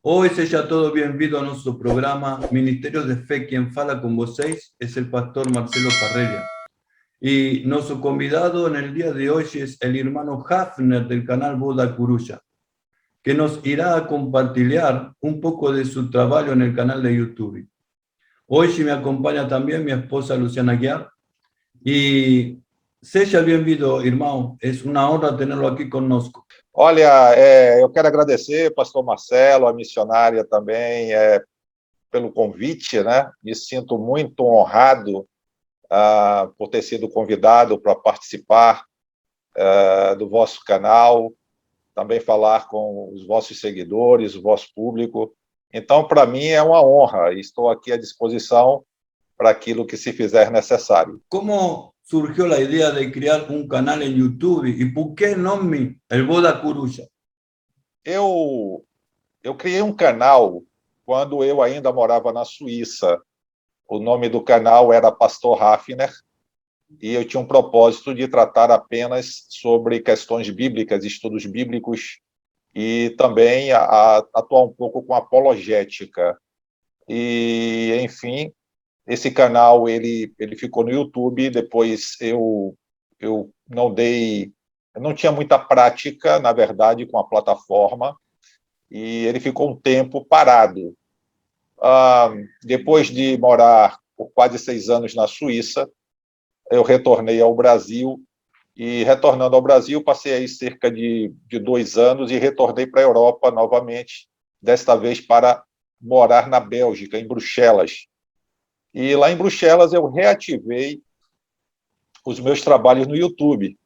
Oi, seja todo bem-vindo ao nosso programa Ministério de Fé. Quem fala com vocês é o pastor Marcelo Parrella. Y nuestro convidado en el día de hoy es el hermano Hafner del canal Boda Coruja, que nos irá a compartir un poco de su trabajo en el canal de YouTube. Hoy me acompaña también mi esposa Luciana Guiar. Y seja bem-vindo, irmão. É uma honra tê-lo aqui conosco. Olha, eu quero agradecer, pastor Marcelo, a missionária também, pelo convite, né? Me sinto muito honrado por ter sido convidado para participar do vosso canal, também falar com os vossos seguidores, o vosso público. Então, para mim, é uma honra e estou aqui à disposição para aquilo que se fizer necessário. Como surgiu a ideia de criar canal em YouTube e por que nome El Boda Coruja? Eu criei um canal quando eu ainda morava na Suíça. O nome do canal era Pastor Hafner e eu tinha um propósito de tratar apenas sobre questões bíblicas, estudos bíblicos e também atuar um pouco com apologética. E, enfim, esse canal ele ficou no YouTube. Depois eu não tinha muita prática, na verdade, com a plataforma, e ele ficou um tempo parado. Depois de morar por quase 6 anos na Suíça, eu retornei ao Brasil, e retornando ao Brasil, passei aí cerca de 2 anos e retornei para a Europa novamente, desta vez para morar na Bélgica, em Bruxelas. E lá em Bruxelas eu reativei os meus trabalhos no YouTube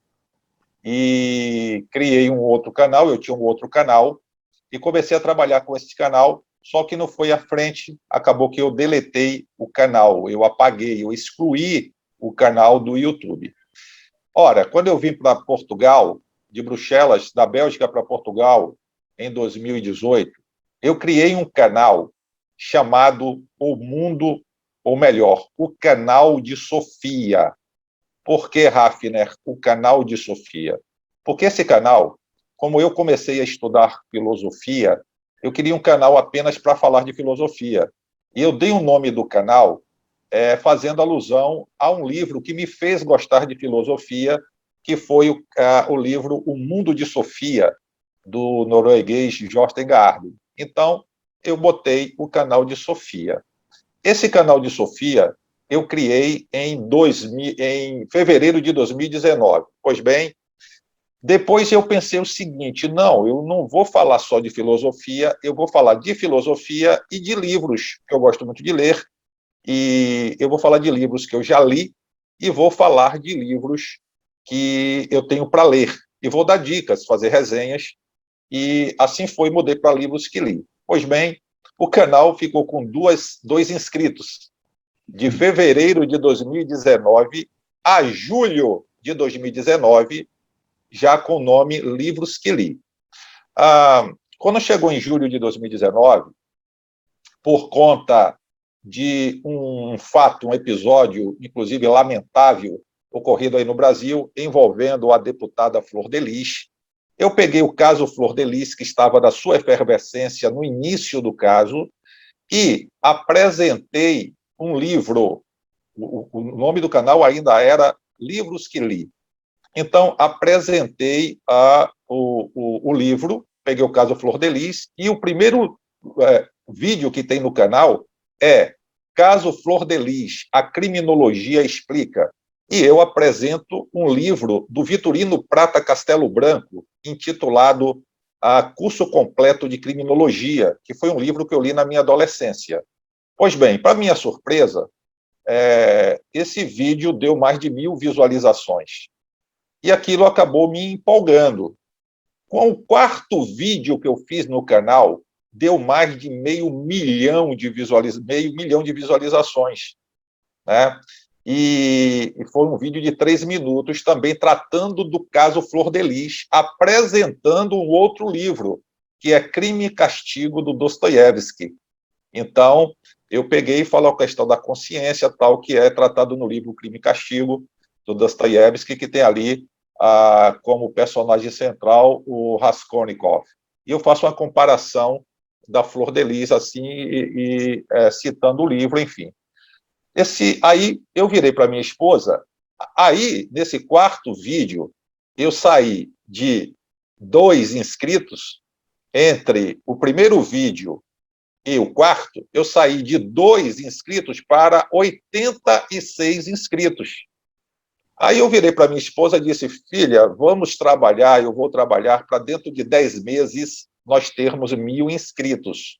e criei um outro canal. Eu tinha um outro canal e comecei a trabalhar com esse canal, só que não foi à frente. Acabou que eu deletei o canal, eu apaguei, eu excluí o canal do YouTube. Ora, quando eu vim para Portugal, de Bruxelas, da Bélgica para Portugal, em 2018, eu criei um canal chamado O Mundo, ou melhor, o Canal de Sofia. Por que, Hafner, o Canal de Sofia? Porque esse canal, como eu comecei a estudar filosofia, eu queria um canal apenas para falar de filosofia. E eu dei o nome do canal fazendo alusão a um livro que me fez gostar de filosofia, que foi o livro O Mundo de Sofia, do norueguês Jostein Gaarder. Então, eu botei o Canal de Sofia. Esse canal de Sofia eu criei em fevereiro de 2019. Pois bem, depois eu pensei o seguinte: não, eu não vou falar só de filosofia, eu vou falar de filosofia e de livros, que eu gosto muito de ler, e eu vou falar de livros que eu já li e vou falar de livros que eu tenho para ler. E vou dar dicas, fazer resenhas, e assim foi, mudei para livros que li. Pois bem, o canal ficou com 2 inscritos, de fevereiro de 2019 a julho de 2019, já com o nome Livros que Li. Quando chegou em julho de 2019, por conta de um fato, um episódio, inclusive lamentável, ocorrido aí no Brasil, envolvendo a deputada Flor de Lis, eu peguei o caso Flor de Lis, que estava na sua efervescência no início do caso, e apresentei um livro. O nome do canal ainda era Livros que Li. Então, apresentei o livro, peguei o caso Flor de Lis, e o primeiro vídeo que tem no canal é Caso Flor de Lis, a criminologia explica. E eu apresento um livro do Vitorino Prata Castelo Branco, intitulado Curso Completo de Criminologia, que foi um livro que eu li na minha adolescência. Pois bem, para minha surpresa, esse vídeo deu mais de 1.000 visualizações. E aquilo acabou me empolgando. Com o 4º vídeo que eu fiz no canal, deu mais de meio milhão de visualizações, né? e foi um vídeo de 3 minutos também tratando do caso Flor de Lis, apresentando um outro livro, que é Crime e Castigo, do Dostoiévski. Então, eu peguei e falei a questão da consciência, tal, que é tratado no livro Crime e Castigo, do Dostoiévski, que tem ali como personagem central o Raskolnikov. E eu faço uma comparação da Flor de Lis, assim, citando o livro, enfim. Aí eu virei para minha esposa, aí, nesse quarto vídeo, eu saí de 2 inscritos, entre o primeiro vídeo e o quarto, eu saí de 2 inscritos para 86 inscritos. Aí eu virei para minha esposa e disse, filha, vamos trabalhar, eu vou trabalhar para dentro de 10 meses nós termos 1.000 inscritos.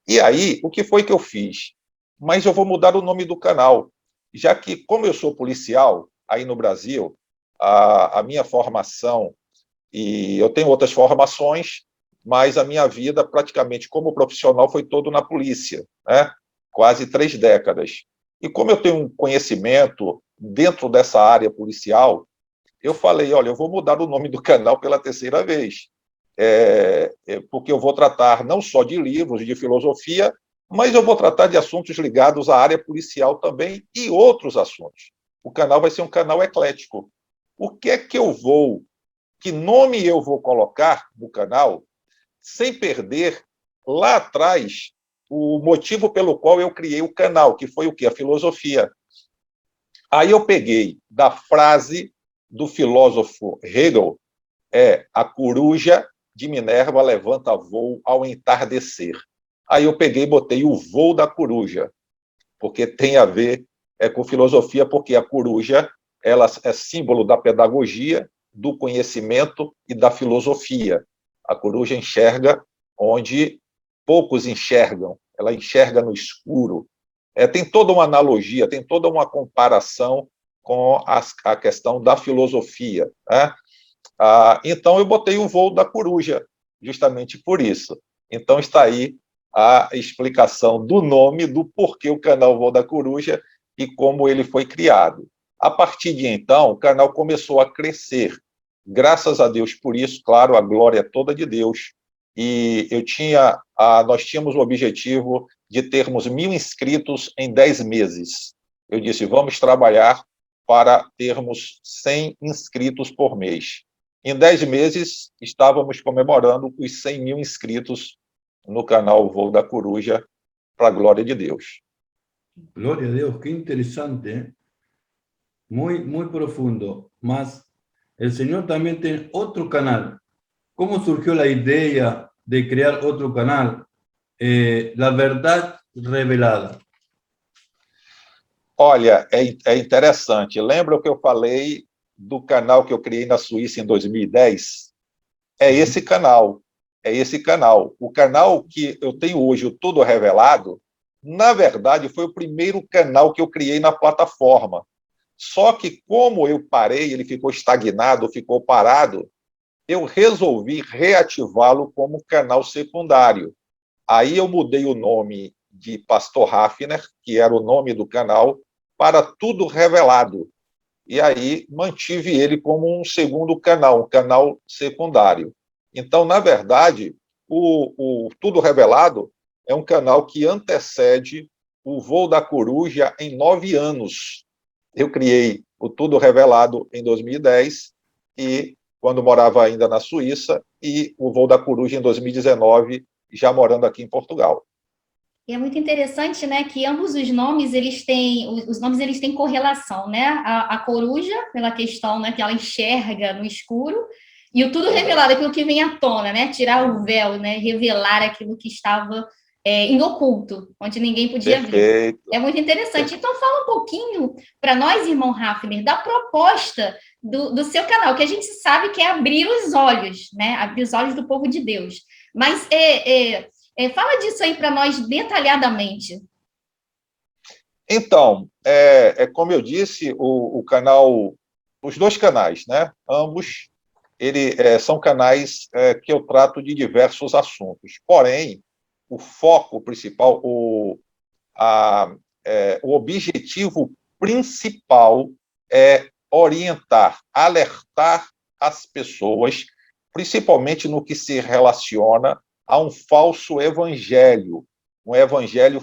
E aí, o que foi que eu fiz? Mas eu vou mudar o nome do canal, já que, como eu sou policial aí no Brasil, a minha formação, e eu tenho outras formações, mas a minha vida, praticamente como profissional, foi todo na polícia, né? Quase 3 décadas. E como eu tenho um conhecimento dentro dessa área policial, eu falei, olha, eu vou mudar o nome do canal pela 3ª vez, porque eu vou tratar não só de livros, de filosofia, mas eu vou tratar de assuntos ligados à área policial também e outros assuntos. O canal vai ser um canal eclético. O que é que eu vou, que nome eu vou colocar no canal, sem perder lá atrás o motivo pelo qual eu criei o canal, que foi o quê? A filosofia. Aí eu peguei da frase do filósofo Hegel, a coruja de Minerva levanta voo ao entardecer. Aí eu peguei e botei o voo da coruja, porque tem a ver com filosofia, porque a coruja ela é símbolo da pedagogia, do conhecimento e da filosofia. A coruja enxerga onde poucos enxergam, ela enxerga no escuro. Tem toda uma analogia, tem toda uma comparação com a questão da filosofia, né? Então, eu botei o voo da coruja, justamente por isso. Então, está aí a explicação do nome, do porquê o canal Voo da Coruja e como ele foi criado. A partir de então, o canal começou a crescer. Graças a Deus por isso, claro, a glória é toda de Deus. E nós tínhamos o objetivo de termos 1.000 inscritos em 10 meses. Eu disse, vamos trabalhar para termos 100 inscritos por mês. Em 10 meses, estávamos comemorando os 100.000 inscritos no canal Voo da Coruja, para a glória de Deus. Gloria a Dios, qué interesante, ¿eh? Muy, muy profundo. Mas el Señor también tiene otro canal. ¿Cómo surgió la idea de crear otro canal? La verdad revelada. Olha, é interessante. Lembra o que eu falei do canal que eu criei na Suíça em 2010? É esse canal. É esse canal. O canal que eu tenho hoje, o Tudo Revelado, na verdade, foi o primeiro canal que eu criei na plataforma. Só que, como eu parei, ele ficou estagnado, ficou parado, eu resolvi reativá-lo como canal secundário. Aí eu mudei o nome de Pastor Hafner, que era o nome do canal, para Tudo Revelado. E aí mantive ele como um segundo canal, um canal secundário. Então, na verdade, o Tudo Revelado é um canal que antecede o Voo da Coruja em 9 anos. Eu criei o Tudo Revelado em 2010, e quando morava ainda na Suíça, e o Voo da Coruja em 2019, já morando aqui em Portugal. E é muito interessante, né, que ambos os nomes, eles têm correlação, né? A coruja, pela questão, né, que ela enxerga no escuro, e o tudo revelado, aquilo que vem à tona, né? Tirar o véu, né? Revelar aquilo que estava em oculto, onde ninguém podia ver. É muito interessante. Então, fala um pouquinho para nós, irmão Hafner, da proposta do seu canal, que a gente sabe que é abrir os olhos, né? Abrir os olhos do povo de Deus. Mas fala disso aí para nós detalhadamente. Então, como eu disse, o canal, os 2 canais, né? Ambos são canais que eu trato de diversos assuntos. Porém, o foco principal, o objetivo principal é orientar, alertar as pessoas, principalmente no que se relaciona a um falso evangelho, um evangelho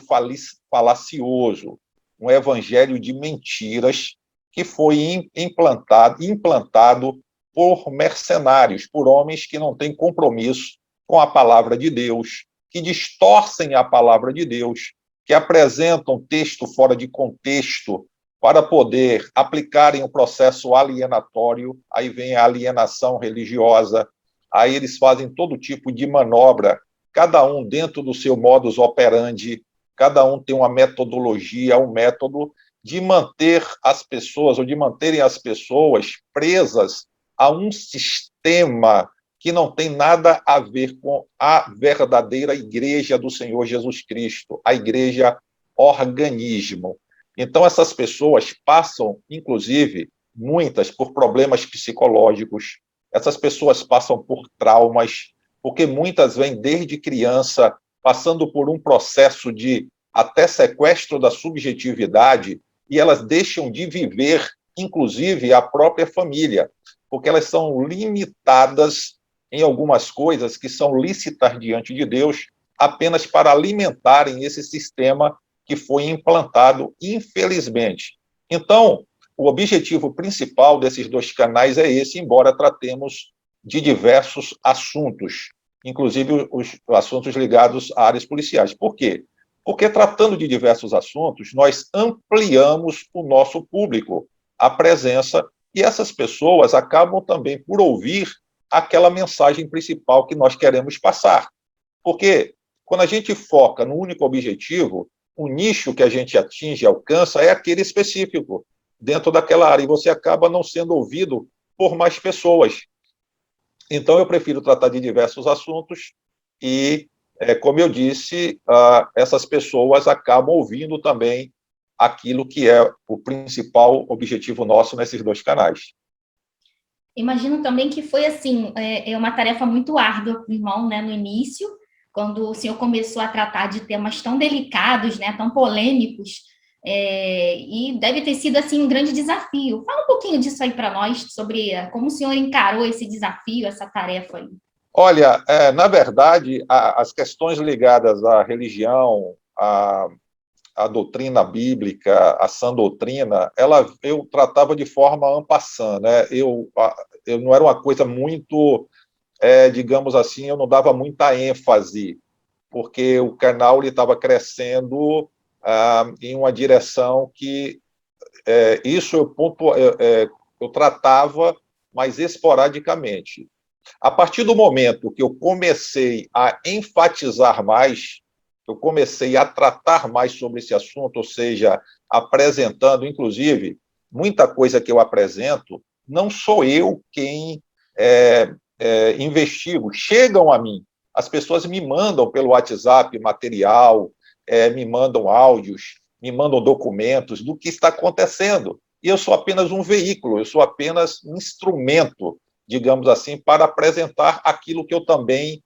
falacioso, um evangelho de mentiras que foi implantado por mercenários, por homens que não têm compromisso com a palavra de Deus, que distorcem a palavra de Deus, que apresentam texto fora de contexto para poder aplicarem o processo alienatório, aí vem a alienação religiosa, aí eles fazem todo tipo de manobra, cada um dentro do seu modus operandi, cada um tem uma metodologia, um método de manter as pessoas, ou de manterem as pessoas presas a um sistema que não tem nada a ver com a verdadeira igreja do Senhor Jesus Cristo, a igreja organismo. Então, essas pessoas passam, inclusive, muitas por problemas psicológicos, essas pessoas passam por traumas, porque muitas vêm desde criança, passando por um processo de até sequestro da subjetividade, e elas deixam de viver, inclusive, a própria família, porque elas são limitadas em algumas coisas que são lícitas diante de Deus, apenas para alimentarem esse sistema que foi implantado, infelizmente. Então, o objetivo principal desses dois canais é esse, embora tratemos de diversos assuntos, inclusive os assuntos ligados a áreas policiais. Por quê? Porque, tratando de diversos assuntos, nós ampliamos o nosso público, a presença, e essas pessoas acabam também por ouvir aquela mensagem principal que nós queremos passar. Porque, quando a gente foca no único objetivo, o nicho que a gente atinge e alcança é aquele específico, dentro daquela área, e você acaba não sendo ouvido por mais pessoas. Então, eu prefiro tratar de diversos assuntos e, como eu disse, essas pessoas acabam ouvindo também aquilo que é o principal objetivo nosso nesses dois canais. Imagino também que foi, assim, uma tarefa muito árdua para o irmão, né, no início, quando o senhor começou a tratar de temas tão delicados, né, tão polêmicos, e deve ter sido, assim, um grande desafio. Fala um pouquinho disso aí para nós, sobre como o senhor encarou esse desafio, essa tarefa aí. Olha, na verdade, as questões ligadas à religião, à doutrina bíblica, à sã doutrina, eu tratava de forma en passant, né? Eu não era uma coisa muito, digamos assim, eu não dava muita ênfase, porque o canal estava crescendo em uma direção que isso eu tratava, mas esporadicamente. A partir do momento que eu comecei a enfatizar mais, eu comecei a tratar mais sobre esse assunto, ou seja, apresentando, inclusive, muita coisa que eu apresento, não sou eu quem investigo, chegam a mim. As pessoas me mandam pelo WhatsApp material, me mandam áudios, me mandam documentos do que está acontecendo. E eu sou apenas um veículo, eu sou apenas um instrumento, digamos assim, para apresentar aquilo que eu também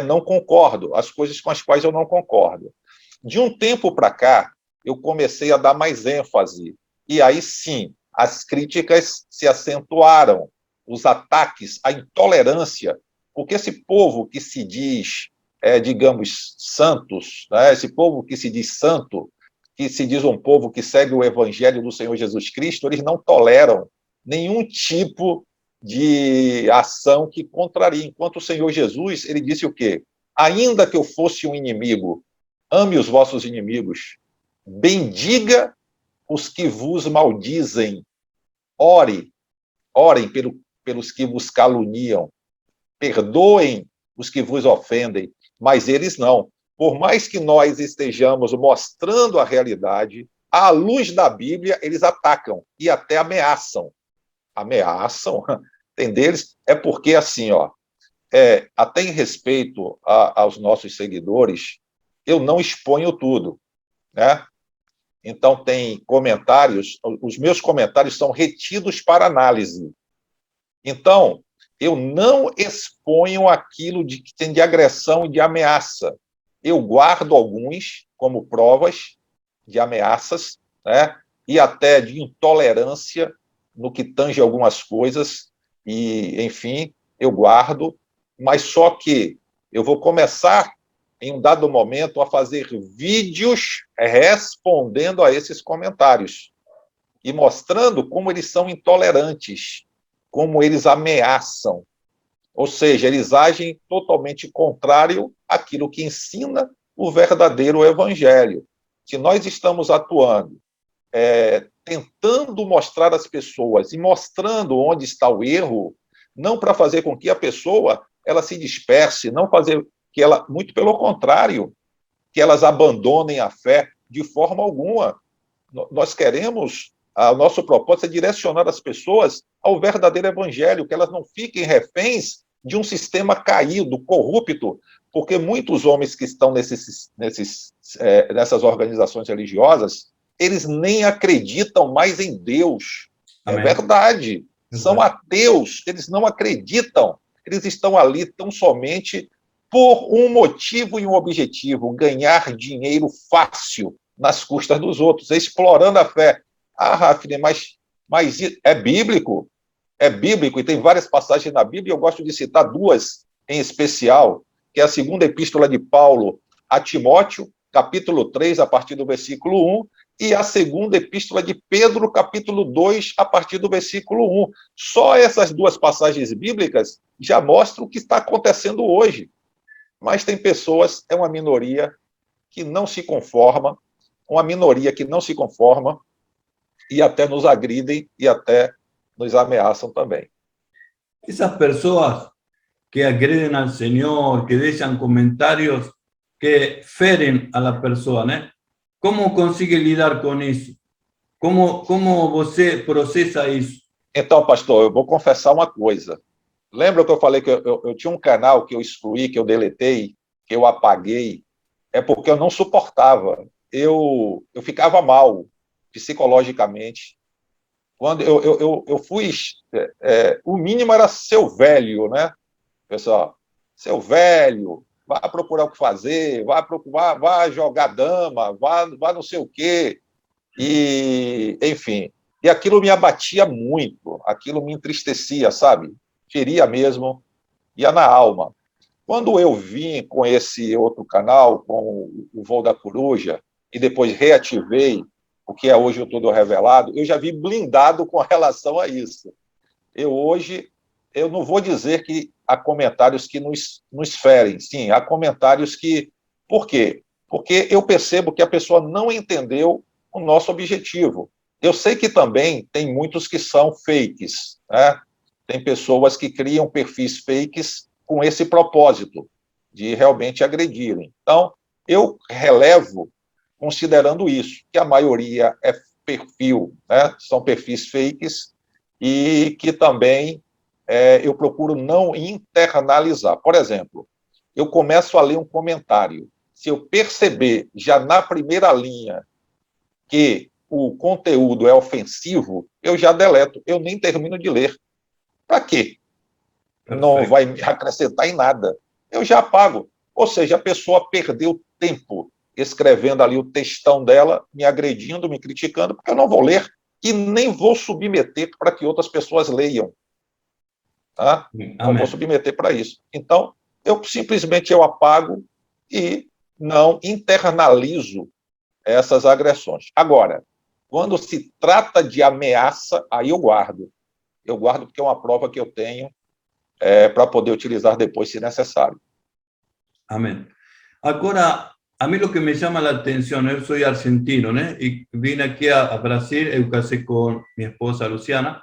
não concordo, as coisas com as quais eu não concordo. De um tempo para cá, eu comecei a dar mais ênfase, e aí sim, as críticas se acentuaram, os ataques, a intolerância, porque esse povo que se diz, digamos, santos, né, esse povo que se diz santo, que se diz um povo que segue o evangelho do Senhor Jesus Cristo, eles não toleram nenhum tipo de ação que contraria. Enquanto o Senhor Jesus, ele disse o quê? Ainda que eu fosse um inimigo, ame os vossos inimigos, bendiga os que vos maldizem, orem pelos que vos caluniam, perdoem os que vos ofendem, mas eles não. Por mais que nós estejamos mostrando a realidade, à luz da Bíblia, eles atacam e até ameaçam. Ameaçam, tem deles, é porque assim, até em respeito aos nossos seguidores, eu não exponho tudo, né? Então tem comentários, os meus comentários são retidos para análise. Então, eu não exponho aquilo que tem de agressão e de ameaça. Eu guardo alguns como provas de ameaças, né? e até de intolerância no que tange algumas coisas, e, enfim, eu guardo, mas só que eu vou começar, em um dado momento, a fazer vídeos respondendo a esses comentários e mostrando como eles são intolerantes, como eles ameaçam, ou seja, eles agem totalmente contrário àquilo que ensina o verdadeiro evangelho. Se nós estamos atuando, tentando mostrar às pessoas e mostrando onde está o erro, não para fazer com que a pessoa ela se disperse, não fazer que ela, muito pelo contrário, que elas abandonem a fé de forma alguma. Nós queremos, o nosso propósito é direcionar as pessoas ao verdadeiro evangelho, que elas não fiquem reféns de um sistema caído, corrupto, porque muitos homens que estão nessas organizações religiosas, eles nem acreditam mais em Deus. Amém. É verdade. São ateus, eles não acreditam. Eles estão ali tão somente por um motivo e um objetivo, ganhar dinheiro fácil nas custas dos outros, explorando a fé. Ah, Rafne, mas é bíblico? É bíblico, e tem várias passagens na Bíblia, eu gosto de citar duas em especial, que é a segunda epístola de Paulo a Timóteo, capítulo 3, a partir do versículo 1, e a segunda epístola de Pedro, capítulo 2, a partir do versículo 1. Só essas duas passagens bíblicas já mostram o que está acontecendo hoje. Mas tem pessoas, é uma minoria que não se conforma, e até nos agridem e até nos ameaçam também. Essas pessoas que agredem ao Senhor, que deixam comentários que ferem a la pessoa, né? Como consegue lidar com isso? Como você processa isso? Então, pastor, eu vou confessar uma coisa. Lembra que eu falei que eu tinha um canal que eu excluí, que eu deletei, que eu apaguei? É porque eu não suportava. Eu ficava mal psicologicamente. Quando eu fui... o mínimo era seu velho, né? Pessoal, seu velho, vá procurar o que fazer, vá jogar dama, vá não sei o quê. E, enfim, e aquilo me abatia muito, aquilo me entristecia, sabe? Feria mesmo, ia na alma. Quando eu vim com esse outro canal, com o Voo da Coruja, e depois reativei o que é hoje o Tudo Revelado, eu já vi blindado com relação a isso. Hoje, eu não vou dizer que há comentários que nos ferem, sim, há comentários que... Por quê? Porque eu percebo que a pessoa não entendeu o nosso objetivo. Eu sei que também tem muitos que são fakes, né? Tem pessoas que criam perfis fakes com esse propósito, de realmente agredirem. Então, eu relevo considerando isso, que a maioria é perfil, né? São perfis fakes, e que também eu procuro não internalizar. Por exemplo, eu começo a ler um comentário. Se eu perceber já na primeira linha que o conteúdo é ofensivo, eu já deleto, eu nem termino de ler. Para quê? Perfeito. Não vai me acrescentar em nada. Eu já apago. Ou seja, a pessoa perdeu tempo escrevendo ali o textão dela, me agredindo, me criticando, porque eu não vou ler e nem vou submeter para que outras pessoas leiam. Tá? Não vou submeter para isso. Então, eu simplesmente apago e não internalizo essas agressões. Agora, quando se trata de ameaça, aí eu guardo. Eu guardo porque é uma prova que eu tenho para poder utilizar depois, se necessário. Amém. Agora, a mí lo que me llama la atención, yo soy argentino, ¿no? Y vine aquí a Brasil, eu casé con mi esposa Luciana,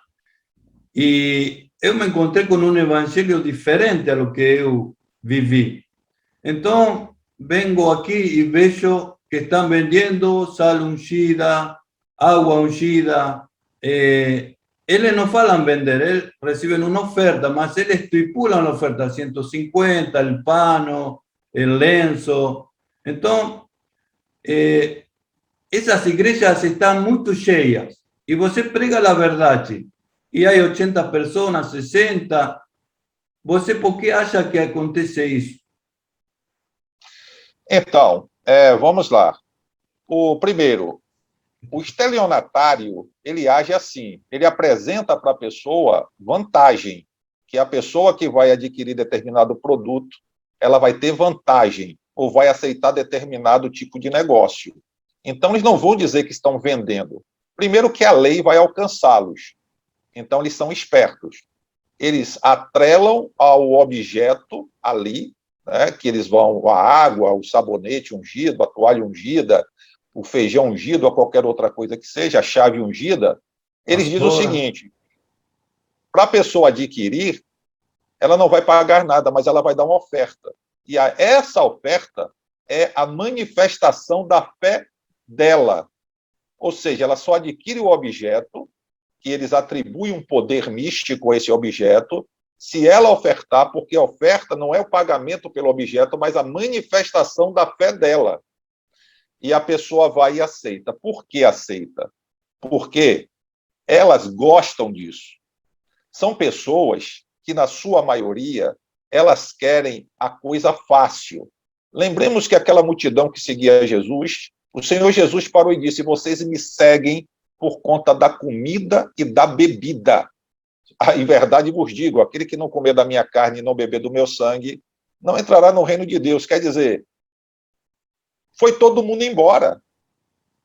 y yo me encontré con un evangelio diferente a lo que yo viví. Entonces, vengo aquí y veo que están vendiendo sal ungida, agua ungida. Ellos no falan vender, ellos reciben una oferta, mas ellos estipulan la oferta, 150, el pano, el lenço. Entonces, esas iglesias están muy cheias. Y você prega la verdad, y hay 80 personas, 60. Você por que acha que acontece isso? Então, vamos lá. Primeiro, O estelionatário, ele age assim, ele apresenta para a pessoa vantagem, que a pessoa que vai adquirir determinado produto, ela vai ter vantagem, ou vai aceitar determinado tipo de negócio. Então, eles não vão dizer que estão vendendo. Primeiro que a lei vai alcançá-los. Então, eles são espertos. Eles atrelam ao objeto ali, né, que eles vão, a água, o sabonete ungido, a toalha ungida, o feijão ungido, ou qualquer outra coisa que seja, a chave ungida, eles dizem o seguinte, para a pessoa adquirir, ela não vai pagar nada, mas ela vai dar uma oferta. E essa oferta é a manifestação da fé dela. Ou seja, ela só adquire o objeto, que eles atribuem um poder místico a esse objeto, se ela ofertar, porque a oferta não é o pagamento pelo objeto, mas a manifestação da fé dela. E a pessoa vai e aceita. Por que aceita? Porque elas gostam disso. São pessoas que, na sua maioria, elas querem a coisa fácil. Lembremos que aquela multidão que seguia Jesus, o Senhor Jesus parou e disse, vocês me seguem por conta da comida e da bebida. Em verdade vos digo, aquele que não comer da minha carne e não beber do meu sangue, não entrará no reino de Deus. Quer dizer, foi todo mundo embora.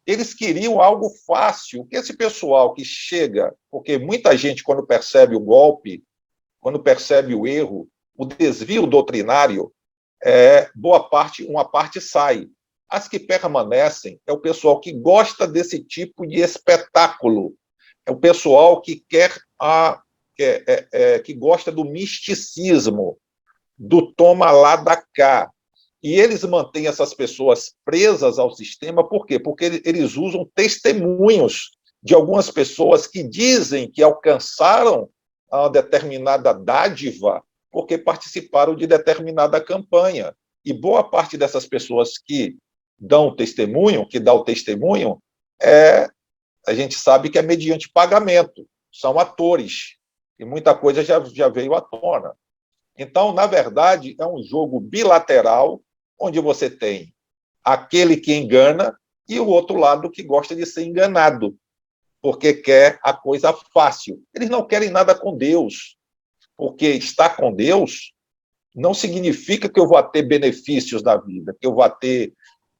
Eles queriam algo fácil. Que esse pessoal que chega, porque muita gente, quando percebe o golpe, quando percebe o erro, o desvio doutrinário, uma parte sai. As que permanecem é o pessoal que gosta desse tipo de espetáculo. É o pessoal que que gosta do misticismo, do toma lá da cá. E eles mantêm essas pessoas presas ao sistema, por quê? Porque eles usam testemunhos de algumas pessoas que dizem que alcançaram uma determinada dádiva porque participaram de determinada campanha. E boa parte dessas pessoas que dão o testemunho, a gente sabe que é mediante pagamento, são atores, e muita coisa já veio à tona. Então, na verdade, é um jogo bilateral, onde você tem aquele que engana e o outro lado que gosta de ser enganado, porque quer a coisa fácil. Eles não querem nada com Deus, porque estar com Deus não significa que eu vou ter benefícios na vida, que eu vou ter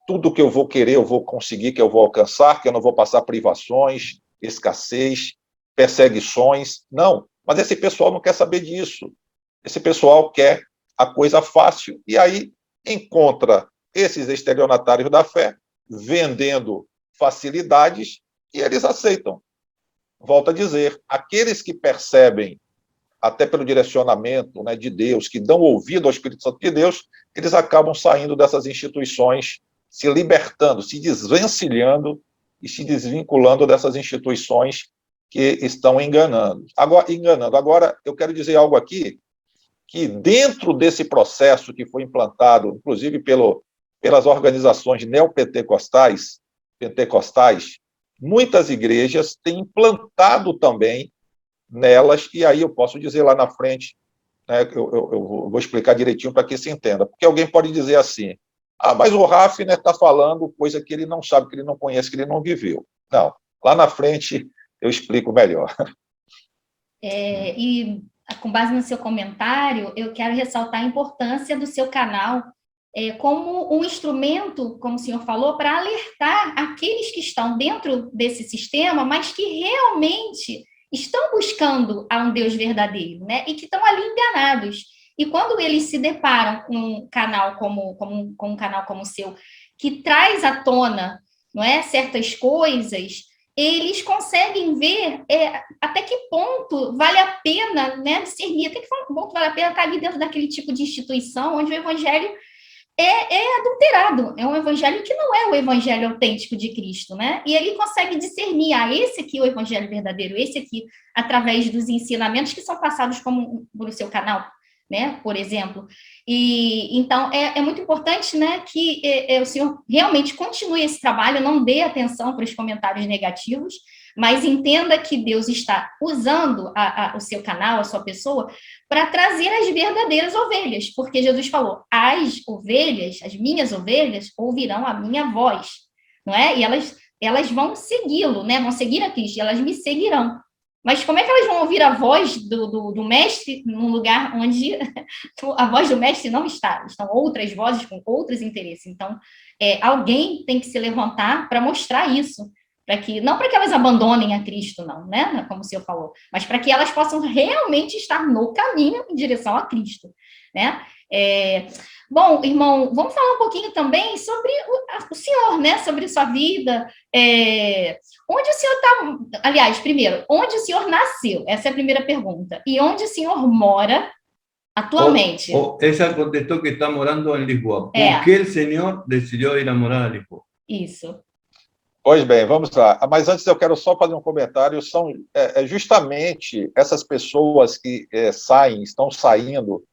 tudo que eu vou querer, eu vou conseguir, que eu vou alcançar, que eu não vou passar privações, escassez, perseguições. Não, mas esse pessoal não quer saber disso. Esse pessoal quer a coisa fácil. E aí encontra esses estelionatários da fé vendendo facilidades e eles aceitam. Volto a dizer, aqueles que percebem, até pelo direcionamento, né, de Deus, que dão ouvido ao Espírito Santo de Deus, eles acabam saindo dessas instituições, se libertando, se desvencilhando e se desvinculando dessas instituições que estão enganando. Agora, eu quero dizer algo aqui, que dentro desse processo que foi implantado, inclusive pelas organizações neopentecostais, muitas igrejas têm implantado também nelas, e aí eu posso dizer lá na frente, né, eu vou explicar direitinho para que se entenda, porque alguém pode dizer assim, mas o Hafner está falando coisa que ele não sabe, que ele não conhece, que ele não viveu. Não, lá na frente eu explico melhor. E com base no seu comentário, eu quero ressaltar a importância do seu canal como um instrumento, como o senhor falou, para alertar aqueles que estão dentro desse sistema, mas que realmente estão buscando a um Deus verdadeiro, né? E que estão ali enganados. E quando eles se deparam com um canal como um canal como o seu, que traz à tona, não é, certas coisas, eles conseguem ver até que ponto vale a pena, né, discernir, até que ponto vale a pena estar ali dentro daquele tipo de instituição onde o evangelho é adulterado, é um evangelho que não é o evangelho autêntico de Cristo, né? E ele consegue discernir, esse aqui é o evangelho verdadeiro, esse aqui, através dos ensinamentos que são passados como no seu canal, né? Por exemplo. E então é muito importante, né, que o senhor realmente continue esse trabalho, não dê atenção para os comentários negativos, mas entenda que Deus está usando o seu canal, a sua pessoa, para trazer as verdadeiras ovelhas, porque Jesus falou, as ovelhas, as minhas ovelhas, ouvirão a minha voz, não é? E elas elas vão segui-lo, né? Vão seguir a Cristo, elas me seguirão. Mas como é que elas vão ouvir a voz do mestre num lugar onde a voz do mestre não está? Estão outras vozes com outros interesses. Então, alguém tem que se levantar para mostrar isso. Não para que elas abandonem a Cristo, não, né? Como o senhor falou, mas para que elas possam realmente estar no caminho em direção a Cristo, né? Bom, irmão, vamos falar um pouquinho também sobre o senhor, né? Sobre sua vida. Onde o senhor está? Aliás, primeiro, onde o senhor nasceu? Essa é a primeira pergunta. E onde o senhor mora atualmente? Ella contestó que está morando en Lisboa. ¿Por qué el señor decidió ir a morar a Lisboa? Isso. Pois bem, vamos lá. Mas antes eu quero só fazer um comentário. São justamente essas pessoas que estão saindo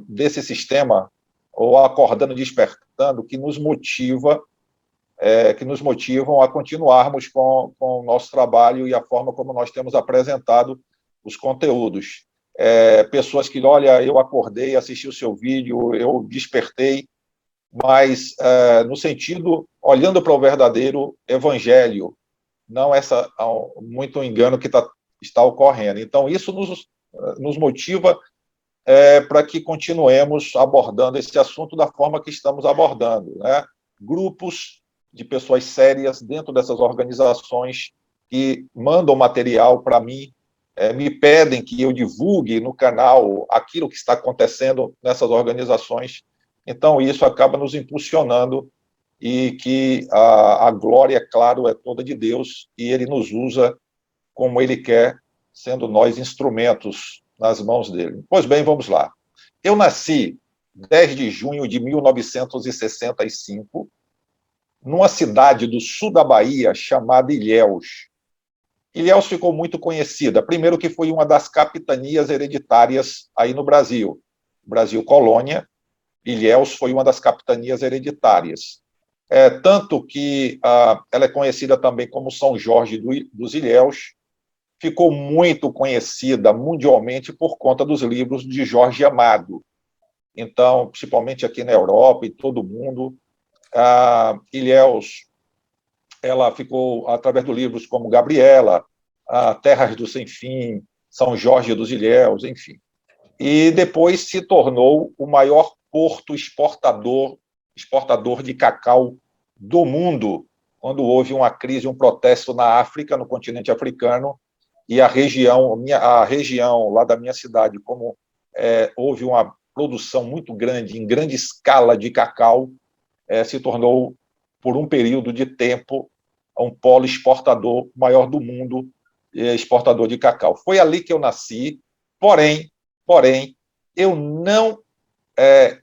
desse sistema, ou acordando, despertando, que nos motivam a continuarmos com o nosso trabalho e a forma como nós temos apresentado os conteúdos. Pessoas que, olha, eu acordei, assisti o seu vídeo, eu despertei, mas no sentido, olhando para o verdadeiro evangelho, não muito engano que está ocorrendo. Então, isso nos motiva para que continuemos abordando esse assunto da forma que estamos abordando, né? Grupos de pessoas sérias dentro dessas organizações que mandam material para mim, me pedem que eu divulgue no canal aquilo que está acontecendo nessas organizações. Então, isso acaba nos impulsionando e que a glória, claro, é toda de Deus e Ele nos usa como Ele quer, sendo nós instrumentos nas mãos dele. Pois bem, vamos lá. Eu nasci 10 de junho de 1965, numa cidade do sul da Bahia chamada Ilhéus. Ilhéus ficou muito conhecida, primeiro que foi uma das capitanias hereditárias aí no Brasil. Brasil colônia, Ilhéus foi uma das capitanias hereditárias. Tanto que ela é conhecida também como São Jorge dos Ilhéus, ficou muito conhecida mundialmente por conta dos livros de Jorge Amado. Então, principalmente aqui na Europa e todo mundo, Ilhéus, ela ficou através de livros como Gabriela, Terras do Sem Fim, São Jorge dos Ilhéus, enfim. E depois se tornou o maior porto exportador de cacau do mundo, quando houve uma crise, um protesto na África, no continente africano, e a região lá da minha cidade, como houve uma produção muito grande, em grande escala de cacau, se tornou, por um período de tempo, um polo exportador maior do mundo, exportador de cacau. Foi ali que eu nasci, porém, eu não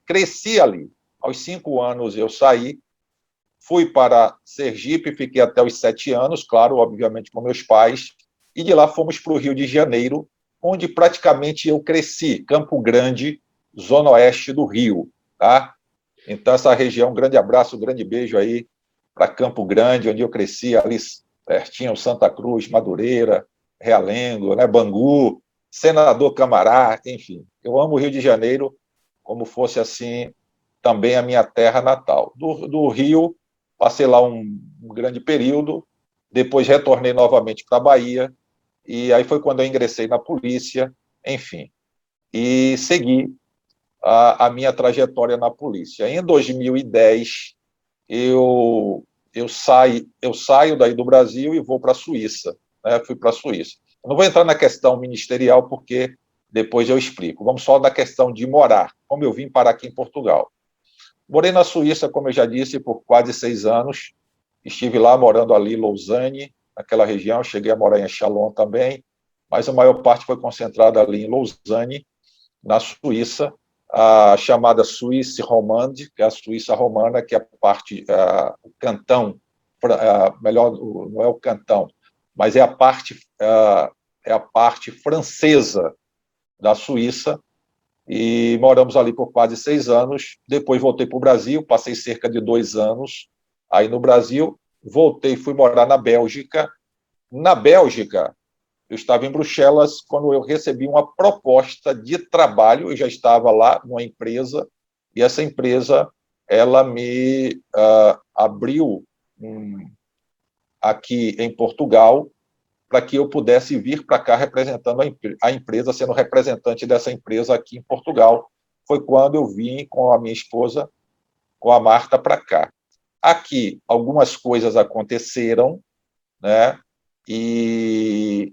cresci ali. Aos 5 anos eu saí, fui para Sergipe, fiquei até os 7 anos, claro, obviamente com meus pais, e de lá fomos para o Rio de Janeiro, onde praticamente eu cresci, Campo Grande, zona oeste do Rio, tá? Então, essa região, um grande abraço, um grande beijo aí para Campo Grande, onde eu cresci, ali pertinho, Santa Cruz, Madureira, Realengo, né, Bangu, Senador Camará, enfim. Eu amo o Rio de Janeiro, como fosse assim, também a minha terra natal. Do Rio, passei lá um grande período, depois retornei novamente para a Bahia, e aí foi quando eu ingressei na polícia, enfim, e segui a minha trajetória na polícia. Em 2010, eu saio daí do Brasil e vou para a Suíça, né? Fui para a Suíça. Eu não vou entrar na questão ministerial, porque depois eu explico. Vamos só na questão de morar, como eu vim parar aqui em Portugal. Morei na Suíça, como eu já disse, por quase 6 anos. Estive lá morando ali em Lausanne, naquela região, cheguei a morar em Chalon também, mas a maior parte foi concentrada ali em Lausanne, na Suíça, a chamada Suisse romande, que é a Suíça romana, que é a parte, o cantão, melhor, não é o cantão, mas é a parte francesa da Suíça, e moramos ali por quase 6 anos, depois voltei para o Brasil, passei cerca de 2 anos aí no Brasil, voltei, fui morar na Bélgica. Na Bélgica, eu estava em Bruxelas quando eu recebi uma proposta de trabalho, eu já estava lá numa empresa, e essa empresa, ela me abriu aqui em Portugal, para que eu pudesse vir para cá representando a empresa, sendo representante dessa empresa aqui em Portugal. Foi quando eu vim com a minha esposa, com a Marta, para cá. Aqui, algumas coisas aconteceram, né?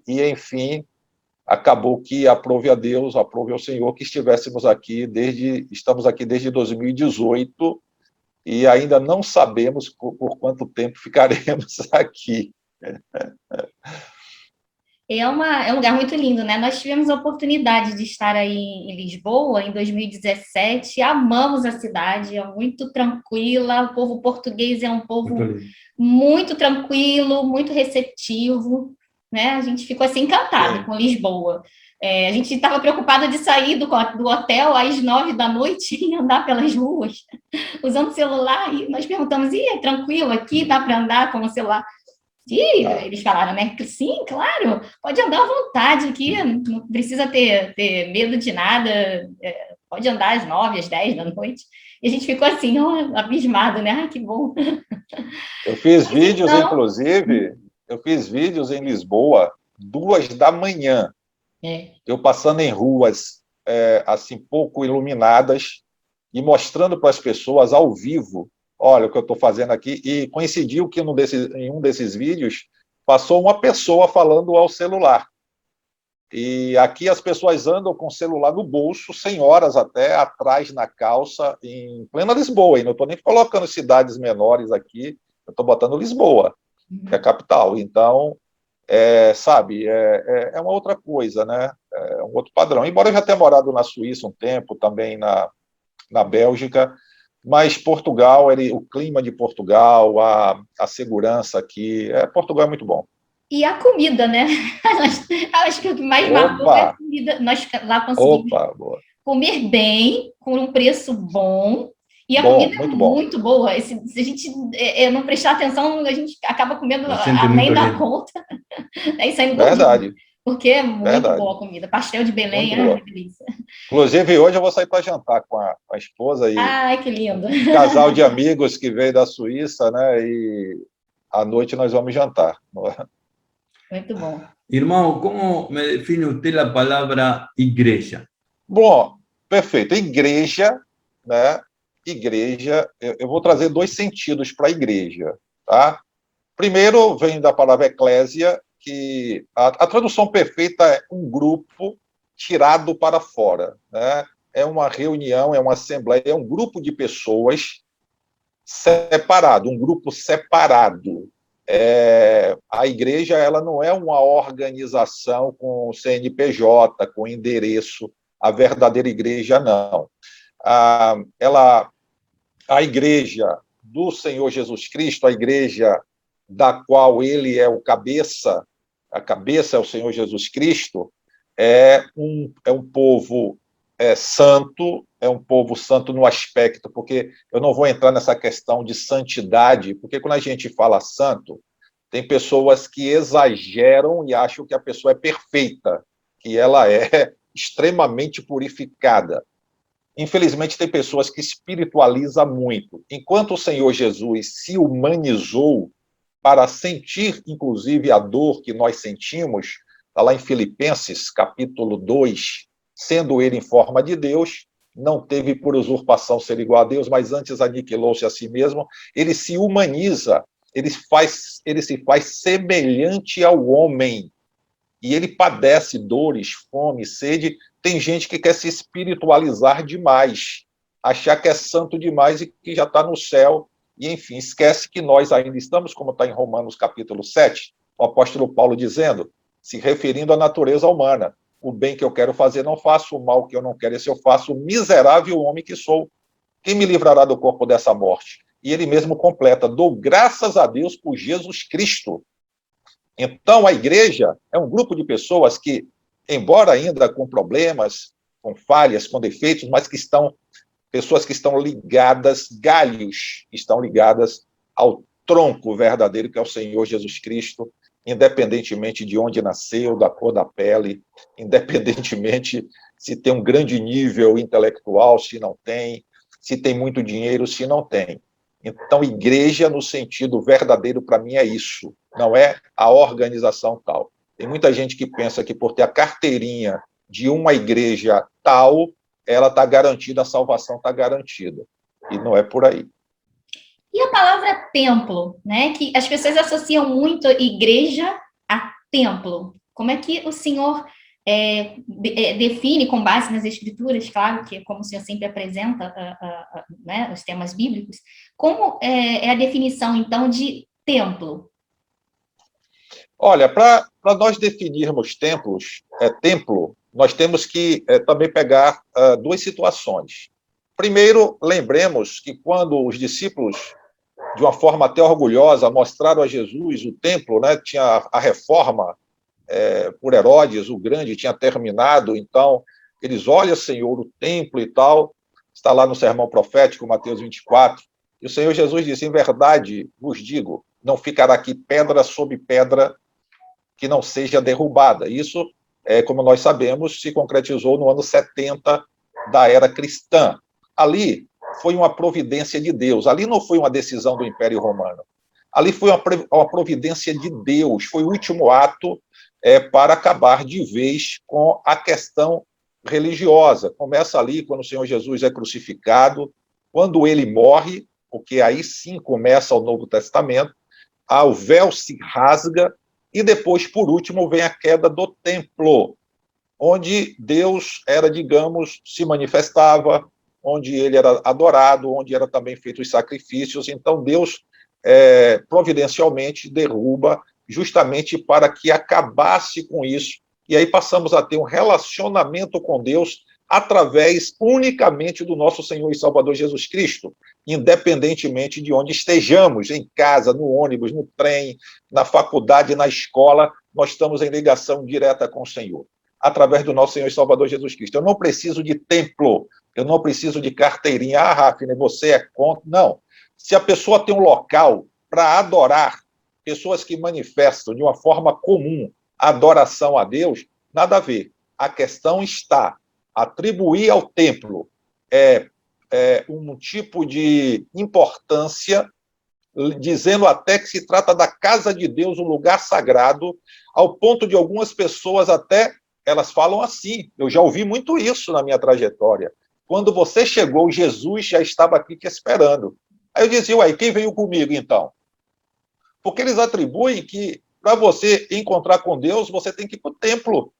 Enfim, acabou que aprove a Deus, aprove ao Senhor que estamos aqui desde 2018 e ainda não sabemos por quanto tempo ficaremos aqui. É um lugar muito lindo, né? Nós tivemos a oportunidade de estar aí em Lisboa em 2017, amamos a cidade, é muito tranquila, o povo português é um povo muito tranquilo, muito receptivo, né? A gente ficou assim encantado com Lisboa. A gente estava preocupado de sair do hotel às 9 da noite e andar pelas ruas, usando celular, e nós perguntamos, é tranquilo aqui, dá para andar com o celular? E eles falaram, né? Sim, claro, pode andar à vontade aqui, não precisa ter medo de nada, pode andar às 9, às 10 da noite. E a gente ficou assim, abismado, né? Que bom. Eu fiz vídeos, então... inclusive, em Lisboa, 2 da manhã, eu passando em ruas assim, pouco iluminadas e mostrando para as pessoas ao vivo, olha o que eu estou fazendo aqui, e coincidiu que em um desses vídeos passou uma pessoa falando ao celular. E aqui as pessoas andam com o celular no bolso, senhoras até, atrás na calça, em plena Lisboa, e não estou nem colocando cidades menores aqui, eu estou botando Lisboa, que é a capital. Então, sabe, é uma outra coisa, né? É um outro padrão. Embora eu já tenha morado na Suíça um tempo, também na Bélgica, mas Portugal, o clima de Portugal, a segurança aqui, Portugal é muito bom. E a comida, né? Acho que o que mais marcou é a comida. Nós lá conseguimos comer bem, com um preço bom, e a comida é muito boa. Se a gente não prestar atenção, a gente acaba comendo além da conta. Aí saindo Verdade. Porque é muito boa a comida. Pastel de Belém, que delícia. Inclusive, hoje eu vou sair para jantar com a esposa e ai, que lindo. Um casal de amigos que veio da Suíça, né? E à noite nós vamos jantar. Muito bom. Irmão, como me define você a palavra igreja? Bom, perfeito. Igreja, né? Igreja, eu vou trazer 2 sentidos para a igreja, tá? Primeiro, vem da palavra eclésia, que a tradução perfeita é um grupo tirado para fora, né? É uma reunião, é uma assembleia, é um grupo de pessoas separado, um grupo separado. A igreja, ela não é uma organização com CNPJ, com endereço, a verdadeira igreja, não. A igreja do Senhor Jesus Cristo, a igreja da qual ele é o cabeça, a cabeça é o Senhor Jesus Cristo, é um povo santo, é um povo santo no aspecto, porque eu não vou entrar nessa questão de santidade, porque quando a gente fala santo, tem pessoas que exageram e acham que a pessoa é perfeita, que ela é extremamente purificada. Infelizmente, tem pessoas que espiritualizam muito. Enquanto o Senhor Jesus se humanizou para sentir, inclusive, a dor que nós sentimos, está lá em Filipenses, capítulo 2, sendo ele em forma de Deus, não teve por usurpação ser igual a Deus, mas antes aniquilou-se a si mesmo, ele se humaniza, ele se faz semelhante ao homem, e ele padece dores, fome, sede. Tem gente que quer se espiritualizar demais, achar que é santo demais e que já está no céu, e enfim, esquece que nós ainda estamos, como está em Romanos capítulo 7, o apóstolo Paulo dizendo, se referindo à natureza humana, o bem que eu quero fazer não faço, o mal que eu não quero, esse eu faço, miserável homem que sou. Quem me livrará do corpo dessa morte? E ele mesmo completa, dou graças a Deus por Jesus Cristo. Então, a igreja é um grupo de pessoas que, embora ainda com problemas, com falhas, com defeitos, mas que pessoas que estão ligadas, galhos, estão ligadas ao tronco verdadeiro, que é o Senhor Jesus Cristo, independentemente de onde nasceu, da cor da pele, independentemente se tem um grande nível intelectual, se não tem, se tem muito dinheiro, se não tem. Então, igreja, no sentido verdadeiro, para mim, é isso. não é a organização tal. Tem muita gente que pensa que por ter a carteirinha de uma igreja tal, ela está garantida, a salvação está garantida. E não é por aí. E a palavra templo, né? Que as pessoas associam muito igreja a templo. Como é que o senhor define, com base nas escrituras, claro, que é como o senhor sempre apresenta né, os temas bíblicos, como é a definição, então, de templo? Olha, para nós definirmos templo, nós temos que também pegar duas situações. Primeiro, lembremos que quando os discípulos, de uma forma até orgulhosa, mostraram a Jesus o templo, né, tinha a reforma por Herodes, o Grande, tinha terminado, então eles olham, Senhor, o templo e tal, está lá no sermão profético, Mateus 24, e o Senhor Jesus disse, em verdade vos digo, não ficará aqui pedra sobre pedra que não seja derrubada. Isso, como nós sabemos, se concretizou no ano 70 da era cristã. Ali foi uma providência de Deus, ali não foi uma decisão do Império Romano, ali foi uma providência de Deus, foi o último ato para acabar de vez com a questão religiosa. Começa ali quando o Senhor Jesus é crucificado, quando ele morre, porque aí sim começa o Novo Testamento, o véu se rasga, e depois, por último, vem a queda do templo, onde Deus era, digamos, se manifestava, onde ele era adorado, onde era também feito os sacrifícios. Então, Deus providencialmente derruba, justamente para que acabasse com isso. E aí passamos a ter um relacionamento com Deus através unicamente do nosso Senhor e Salvador Jesus Cristo, independentemente de onde estejamos, em casa, no ônibus, no trem, na faculdade, na escola, nós estamos em ligação direta com o Senhor, através do nosso Senhor e Salvador Jesus Cristo. Eu não preciso de templo, eu não preciso de carteirinha, Rafine, você é contra. Não. Se a pessoa tem um local para adorar, pessoas que manifestam de uma forma comum a adoração a Deus, nada a ver. A questão está atribuir ao templo um tipo de importância, dizendo até que se trata da casa de Deus, um lugar sagrado, ao ponto de algumas pessoas até, elas falam assim, eu já ouvi muito isso na minha trajetória, quando você chegou, Jesus já estava aqui te esperando. Aí eu dizia, ué, quem veio comigo então? Porque eles atribuem que para você encontrar com Deus, você tem que ir para o templo.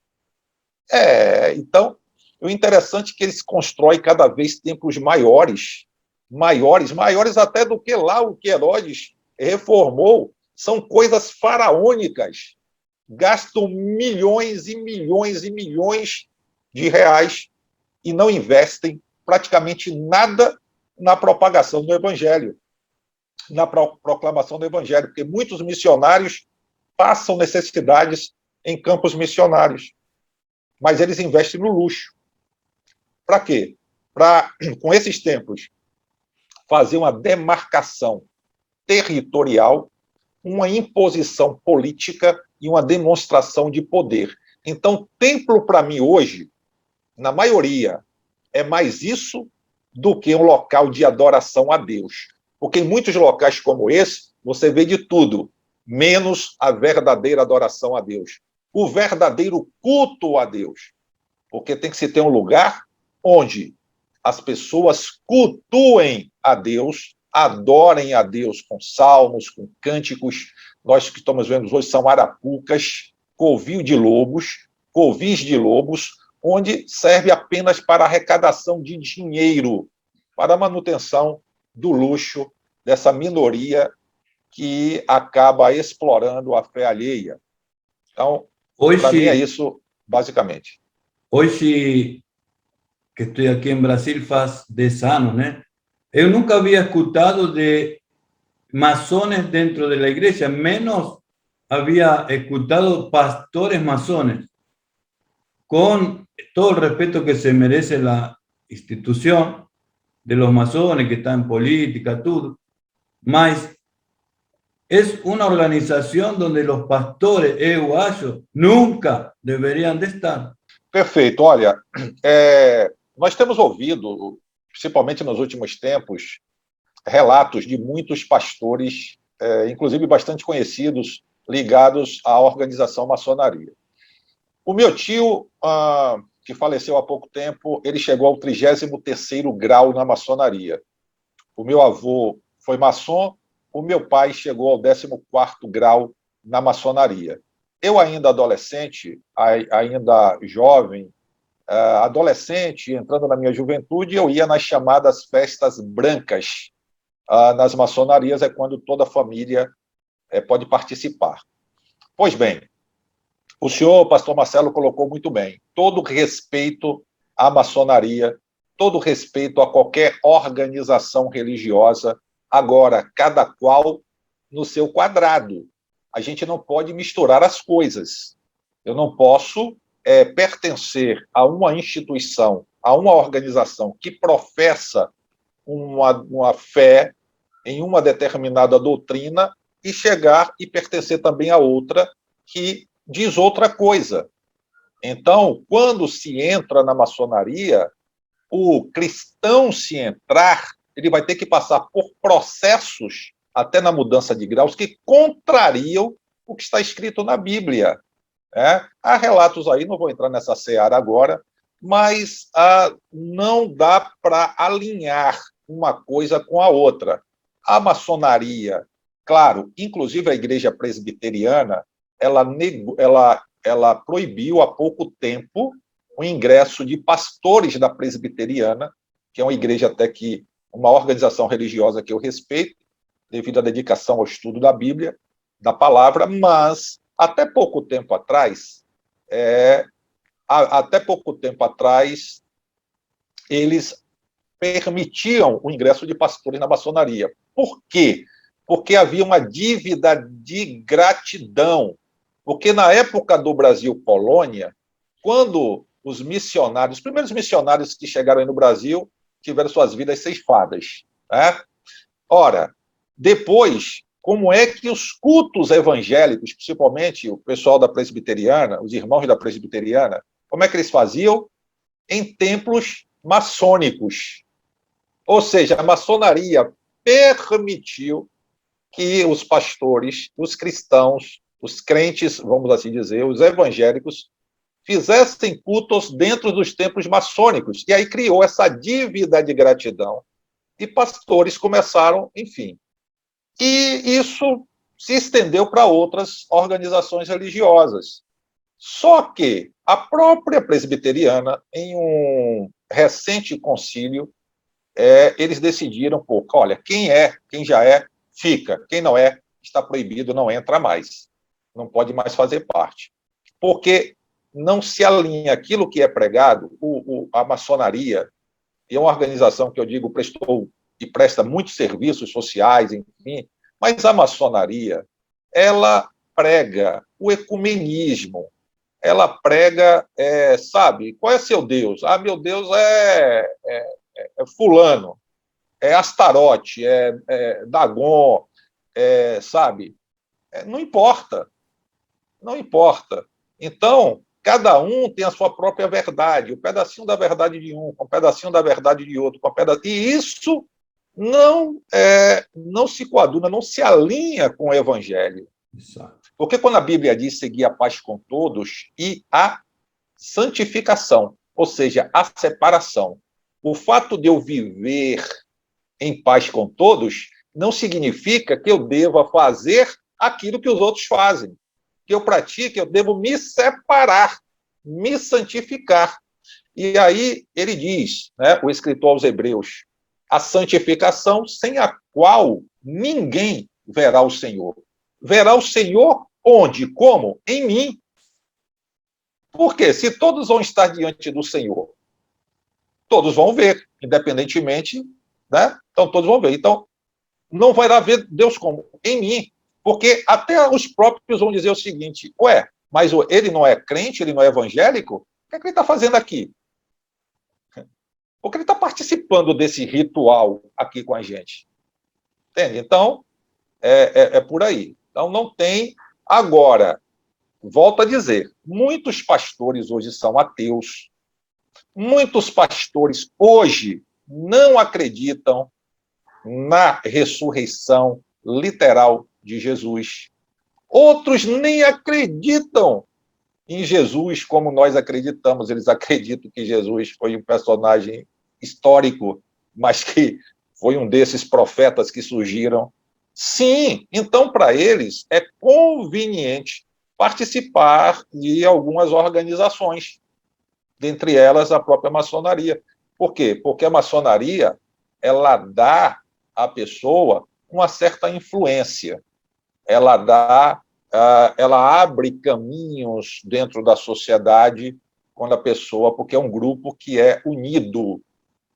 Então, o interessante é que eles constroem cada vez templos maiores até do que lá o que Herodes reformou. São coisas faraônicas. Gastam milhões e milhões e milhões de reais e não investem praticamente nada na propagação do Evangelho, na proclamação do Evangelho, porque muitos missionários passam necessidades em campos missionários, mas eles investem no luxo. Para quê? Para, com esses templos, fazer uma demarcação territorial, uma imposição política e uma demonstração de poder. Então, templo, para mim, hoje, na maioria, é mais isso do que um local de adoração a Deus. Porque em muitos locais como esse, você vê de tudo, menos a verdadeira adoração a Deus. O verdadeiro culto a Deus. Porque tem que se ter um lugar onde as pessoas cultuem a Deus, adorem a Deus com salmos, com cânticos. Nós que estamos vendo hoje são arapucas, covis de lobos, onde serve apenas para arrecadação de dinheiro, para a manutenção do luxo dessa minoria que acaba explorando a fé alheia. Então, para mim é isso, basicamente. Hoje, que estou aqui em Brasil faz 10 anos, né? Eu nunca havia escutado de masones dentro da igreja, menos havia escutado pastores masones. Con todo el respeto que se merece la institución de los masones, que está en política, todo, mas es una organización donde los pastores, eu acho, nunca deverían de estar. Perfeito. Olha, nós temos ouvido, principalmente nos últimos tempos, relatos de muitos pastores, inclusive bastante conhecidos ligados à organização maçonaria. O meu tio, que faleceu há pouco tempo, ele chegou ao 33º grau na maçonaria. O meu avô foi maçom, o meu pai chegou ao 14º grau na maçonaria. Eu ainda adolescente, ainda jovem, adolescente, entrando na minha juventude, eu ia nas chamadas festas brancas. Nas maçonarias é quando toda a família pode participar. Pois bem, o senhor, pastor Marcelo, colocou muito bem. Todo respeito à maçonaria, todo respeito a qualquer organização religiosa, agora, cada qual no seu quadrado. A gente não pode misturar as coisas. Eu não posso pertencer a uma instituição, a uma organização que professa uma fé em uma determinada doutrina e chegar e pertencer também a outra que diz outra coisa. Então, quando se entra na maçonaria, o cristão, se entrar, ele vai ter que passar por processos, até na mudança de graus, que contrariam o que está escrito na Bíblia. Há relatos aí, não vou entrar nessa seara agora, mas não dá para alinhar uma coisa com a outra. A maçonaria, claro, inclusive a igreja presbiteriana, ela proibiu há pouco tempo o ingresso de pastores da presbiteriana, que é uma igreja até que, uma organização religiosa que eu respeito, devido à dedicação ao estudo da Bíblia, da palavra, mas até pouco tempo atrás, eles permitiam o ingresso de pastores na maçonaria. Por quê? Porque havia uma dívida de gratidão. Porque na época do Brasil colônia, quando os missionários, os primeiros missionários que chegaram aí no Brasil, tiveram suas vidas ceifadas. Ora, depois, como é que os cultos evangélicos, principalmente o pessoal da presbiteriana, os irmãos da presbiteriana, como é que eles faziam? Em templos maçônicos. Ou seja, a maçonaria permitiu que os pastores, os cristãos, os crentes, vamos assim dizer, os evangélicos, fizessem cultos dentro dos templos maçônicos. E aí criou essa dívida de gratidão. E pastores começaram, enfim. E isso se estendeu para outras organizações religiosas. Só que a própria presbiteriana, em um recente concílio, eles decidiram, olha, quem já é, fica. Quem não é, está proibido, não entra mais. Não pode mais fazer parte. Porque não se alinha aquilo que é pregado, a maçonaria, é uma organização que eu digo prestou e presta muitos serviços sociais, enfim, mas a maçonaria, ela prega o ecumenismo, ela prega, sabe, qual é seu Deus? Meu Deus é fulano, é Astarote, é Dagon, sabe? Não importa. Não importa. Então, cada um tem a sua própria verdade, um pedacinho da verdade de um pedacinho da verdade de outro, e isso não se coaduna, não se alinha com o Evangelho. Exato. Porque quando a Bíblia diz seguir a paz com todos e a santificação, ou seja, a separação, o fato de eu viver em paz com todos não significa que eu deva fazer aquilo que os outros fazem, que eu pratique, eu devo me separar, me santificar. E aí ele diz, o escritor aos Hebreus, a santificação sem a qual ninguém verá o Senhor. Verá o Senhor onde? Como? Em mim. Porque se todos vão estar diante do Senhor, todos vão ver, independentemente, Então todos vão ver. Então, não vai ver Deus como? Em mim. Porque até os próprios vão dizer o seguinte, mas ele não é crente, ele não é evangélico? O que ele está fazendo aqui? Porque ele está participando desse ritual aqui com a gente. Entende? Então, é por aí. Então, não tem... Agora, volto a dizer, muitos pastores hoje são ateus, muitos pastores hoje não acreditam na ressurreição literal de Jesus. Outros nem acreditam em Jesus como nós acreditamos. Eles acreditam que Jesus foi um personagem histórico, mas que foi um desses profetas que surgiram. Sim, então para eles é conveniente participar de algumas organizações, dentre elas a própria maçonaria. Por quê? Porque a maçonaria, ela dá à pessoa uma certa influência, ela abre caminhos dentro da sociedade quando a pessoa, porque é um grupo que é unido,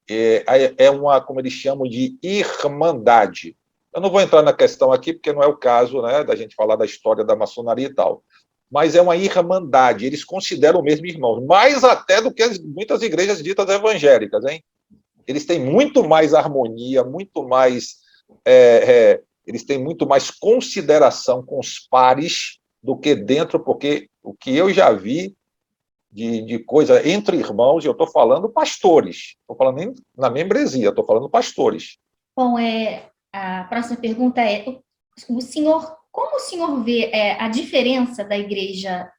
é uma, como eles chamam de irmandade. Eu não vou entrar na questão aqui, porque não é o caso, né, da gente falar da história da maçonaria e tal, mas é uma irmandade, eles consideram mesmo irmãos, mais até do que muitas igrejas ditas evangélicas, hein? Eles têm muito mais harmonia, muito mais... eles têm muito mais consideração com os pares do que dentro, porque o que eu já vi de coisa entre irmãos, e eu estou falando pastores, estou falando nem na membresia, estou falando pastores. Bom, a próxima pergunta é, como o senhor vê a diferença da igreja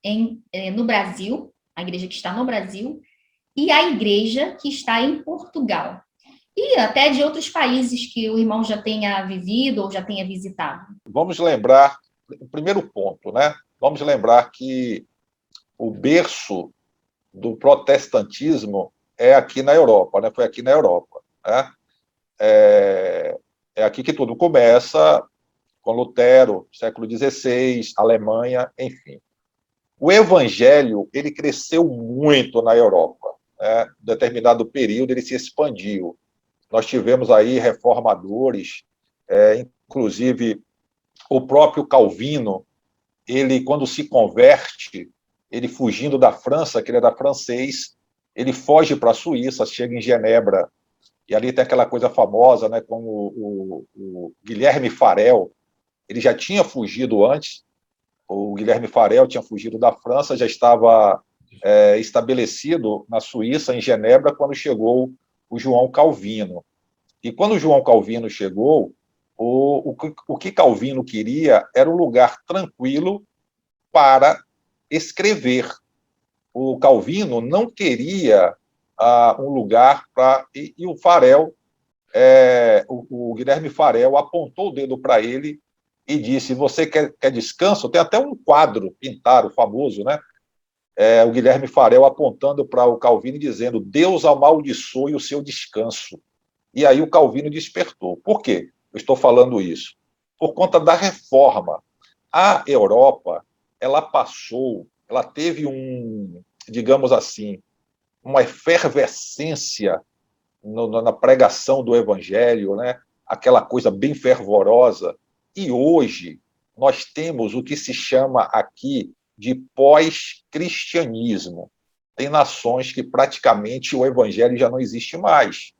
no Brasil, a igreja que está no Brasil, e a igreja que está em Portugal? E até de outros países que o irmão já tenha vivido ou já tenha visitado. Vamos lembrar, o primeiro ponto, né? Vamos lembrar que o berço do protestantismo é aqui na Europa, né? Foi aqui na Europa, né? É aqui que tudo começa, com Lutero, século XVI, Alemanha, enfim. O evangelho, ele cresceu muito na Europa, né? Em determinado período ele se expandiu. Nós tivemos aí reformadores, inclusive o próprio Calvino, ele, quando se converte, ele fugindo da França, que ele era francês, ele foge para a Suíça, chega em Genebra, e ali tem aquela coisa famosa, né, com o Guilherme Farel, ele já tinha fugido antes, o Guilherme Farel tinha fugido da França, já estava estabelecido na Suíça, em Genebra, quando chegou o João Calvino. E quando o João Calvino chegou, o que Calvino queria era um lugar tranquilo para escrever. O Calvino não queria um lugar para... E o Farel, o Guilherme Farel, apontou o dedo para ele e disse, você quer descanso? Tem até um quadro pintado, famoso, né? O Guilherme Farel apontando para o Calvino e dizendo, Deus amaldiçoe o seu descanso. E aí o Calvino despertou. Por quê? Eu estou falando isso. Por conta da reforma. A Europa, ela teve digamos assim, uma efervescência na pregação do evangelho, né? Aquela coisa bem fervorosa. E hoje nós temos o que se chama aqui de pós-cristianismo. Tem nações que praticamente o evangelho já não existe mais.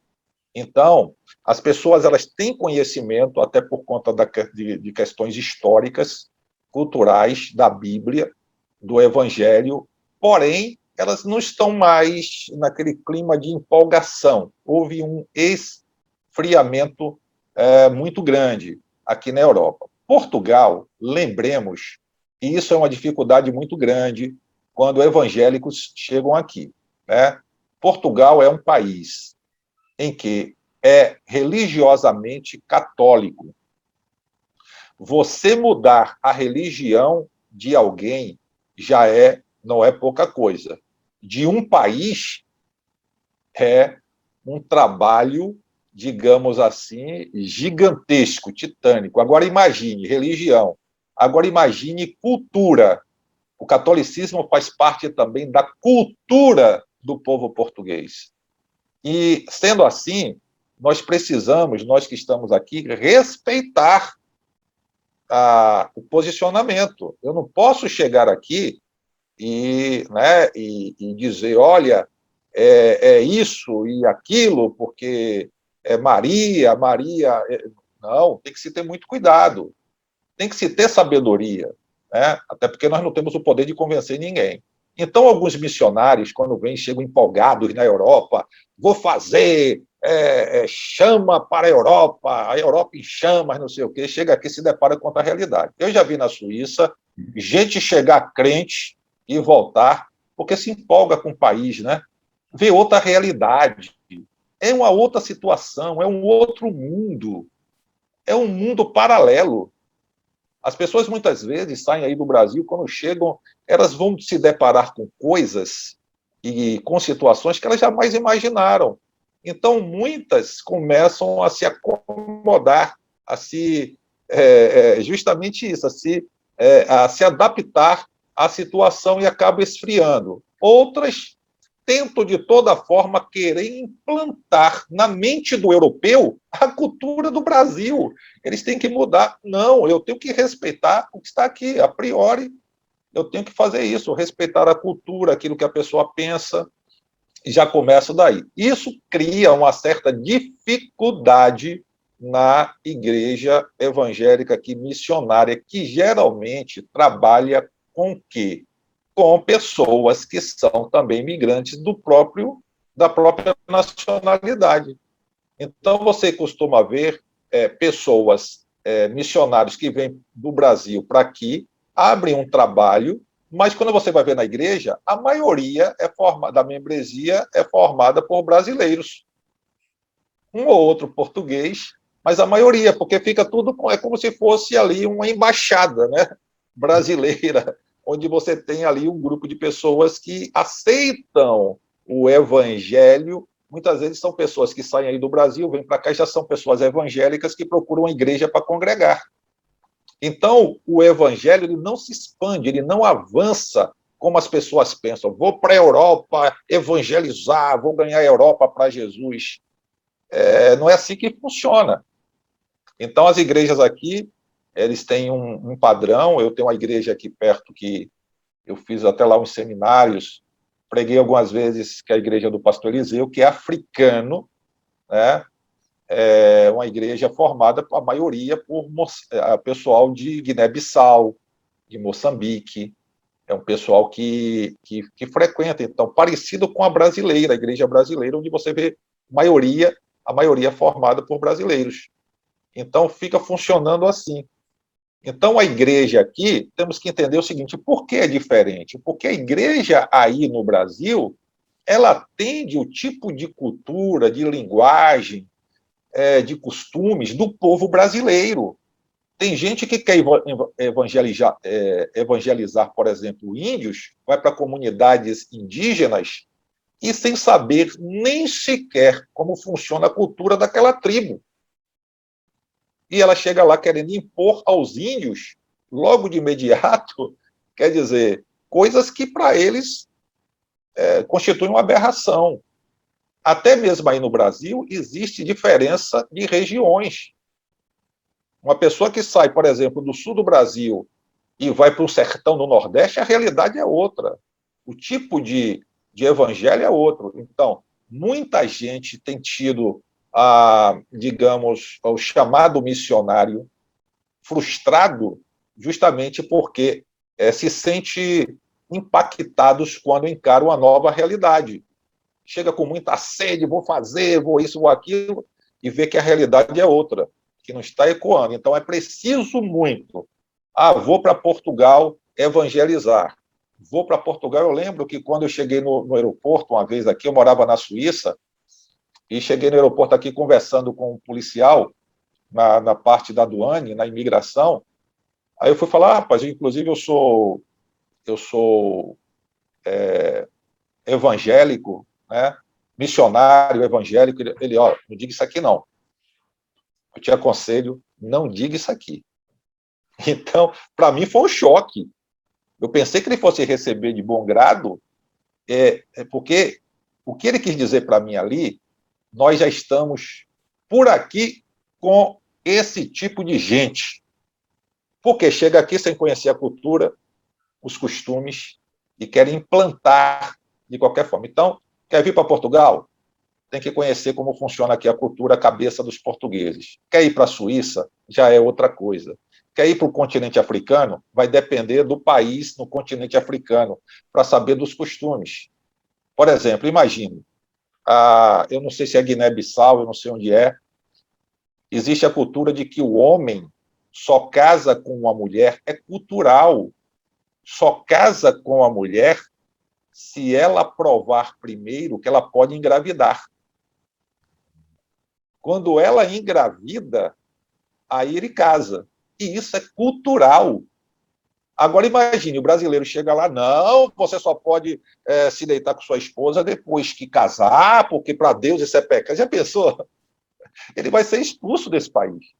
Então, as pessoas elas têm conhecimento, até por conta de questões históricas, culturais, da Bíblia, do Evangelho, porém, elas não estão mais naquele clima de empolgação. Houve um esfriamento muito grande aqui na Europa. Portugal, lembremos, e isso é uma dificuldade muito grande quando evangélicos chegam aqui, né? Portugal é um país em que é religiosamente católico. Você mudar a religião de alguém já não é pouca coisa. De um país é um trabalho, digamos assim, gigantesco, titânico. Agora imagine religião, agora imagine cultura. O catolicismo faz parte também da cultura do povo português. E, sendo assim, nós precisamos, nós que estamos aqui, respeitar o posicionamento. Eu não posso chegar aqui e dizer, olha, é isso e aquilo, porque é Maria. Não, tem que se ter muito cuidado. Tem que se ter sabedoria, né? Até porque nós não temos o poder de convencer ninguém. Então, alguns missionários, quando vêm, chegam empolgados na Europa, vou fazer chama para a Europa em chamas, não sei o quê, chega aqui e se depara com a realidade. Eu já vi na Suíça gente chegar crente e voltar, porque se empolga com o país, né? Vê outra realidade, é uma outra situação, é um outro mundo, é um mundo paralelo. As pessoas muitas vezes saem aí do Brasil, quando chegam, elas vão se deparar com coisas e com situações que elas jamais imaginaram. Então, muitas começam a se acomodar, a se justamente isso, a se adaptar à situação e acabam esfriando. Outras tentam, de toda forma, querer implantar na mente do europeu a cultura do Brasil. Eles têm que mudar. Não, eu tenho que respeitar o que está aqui. A priori, eu tenho que fazer isso, respeitar a cultura, aquilo que a pessoa pensa, e já começa daí. Isso cria uma certa dificuldade na igreja evangélica aqui, missionária, que geralmente trabalha com o quê? Com pessoas que são também migrantes da própria nacionalidade. Então, você costuma ver pessoas, missionários que vêm do Brasil para aqui, abrem um trabalho, mas quando você vai ver na igreja, a maioria da membresia é formada por brasileiros. Um ou outro português, mas a maioria, porque fica tudo, é como se fosse ali uma embaixada, né, brasileira, onde você tem ali um grupo de pessoas que aceitam o evangelho. Muitas vezes são pessoas que saem aí do Brasil, vêm para cá, já são pessoas evangélicas que procuram a igreja para congregar. Então, o evangelho ele não se expande, ele não avança como as pessoas pensam. Vou para a Europa evangelizar, vou ganhar a Europa para Jesus. Não é assim que funciona. Então, as igrejas aqui, eles têm um padrão. Eu tenho uma igreja aqui perto que eu fiz até lá uns seminários, preguei algumas vezes, que é a igreja do pastor Eliseu, que é africano, né? É uma igreja formada, a maioria, por pessoal de Guiné-Bissau, de Moçambique. É um pessoal que frequenta, então, parecido com a brasileira, a igreja brasileira, onde você vê a maioria formada por brasileiros. Então, fica funcionando assim. Então, a igreja aqui, temos que entender o seguinte: por que é diferente? Porque a igreja aí no Brasil, ela atende o tipo de cultura, de linguagem, de costumes do povo brasileiro. Tem gente que quer evangelizar, por exemplo, índios, vai para comunidades indígenas e sem saber nem sequer como funciona a cultura daquela tribo. E ela chega lá querendo impor aos índios, logo de imediato, quer dizer, coisas que para eles constituem uma aberração. Até mesmo aí no Brasil, existe diferença de regiões. Uma pessoa que sai, por exemplo, do sul do Brasil e vai para o sertão do Nordeste, a realidade é outra. O tipo de evangelho é outro. Então, muita gente tem tido, digamos, o chamado missionário frustrado justamente porque se sente impactados quando encara uma nova realidade. Chega com muita sede, vou fazer, vou isso, vou aquilo, e vê que a realidade é outra, que não está ecoando. Então, é preciso muito. Vou para Portugal evangelizar. Vou para Portugal. Eu lembro que quando eu cheguei no aeroporto, uma vez aqui, eu morava na Suíça, e cheguei no aeroporto aqui conversando com um policial, na parte da aduane, na imigração. Aí eu fui falar: rapaz, inclusive eu sou evangélico, né? Missionário evangélico. Ele, ó, não diga isso aqui não. Eu te aconselho, não diga isso aqui. Então, para mim foi um choque. Eu pensei que ele fosse receber de bom grado, porque o que ele quis dizer para mim ali, nós já estamos por aqui com esse tipo de gente. Porque chega aqui sem conhecer a cultura, os costumes, e querem implantar de qualquer forma. Então, quer vir para Portugal? Tem que conhecer como funciona aqui a cultura, a cabeça dos portugueses. Quer ir para a Suíça? Já é outra coisa. Quer ir para o continente africano? Vai depender do país no continente africano, para saber dos costumes. Por exemplo, imagine, eu não sei se é Guiné-Bissau, eu não sei onde é, existe a cultura de que o homem só casa com uma mulher, é cultural, só casa com a mulher se ela provar primeiro que ela pode engravidar. Quando ela engravida, aí ele casa. E isso é cultural. Agora imagine, o brasileiro chega lá, não, você só pode se deitar com sua esposa depois que casar, porque para Deus isso é pecado. Já pensou? Ele vai ser expulso desse país.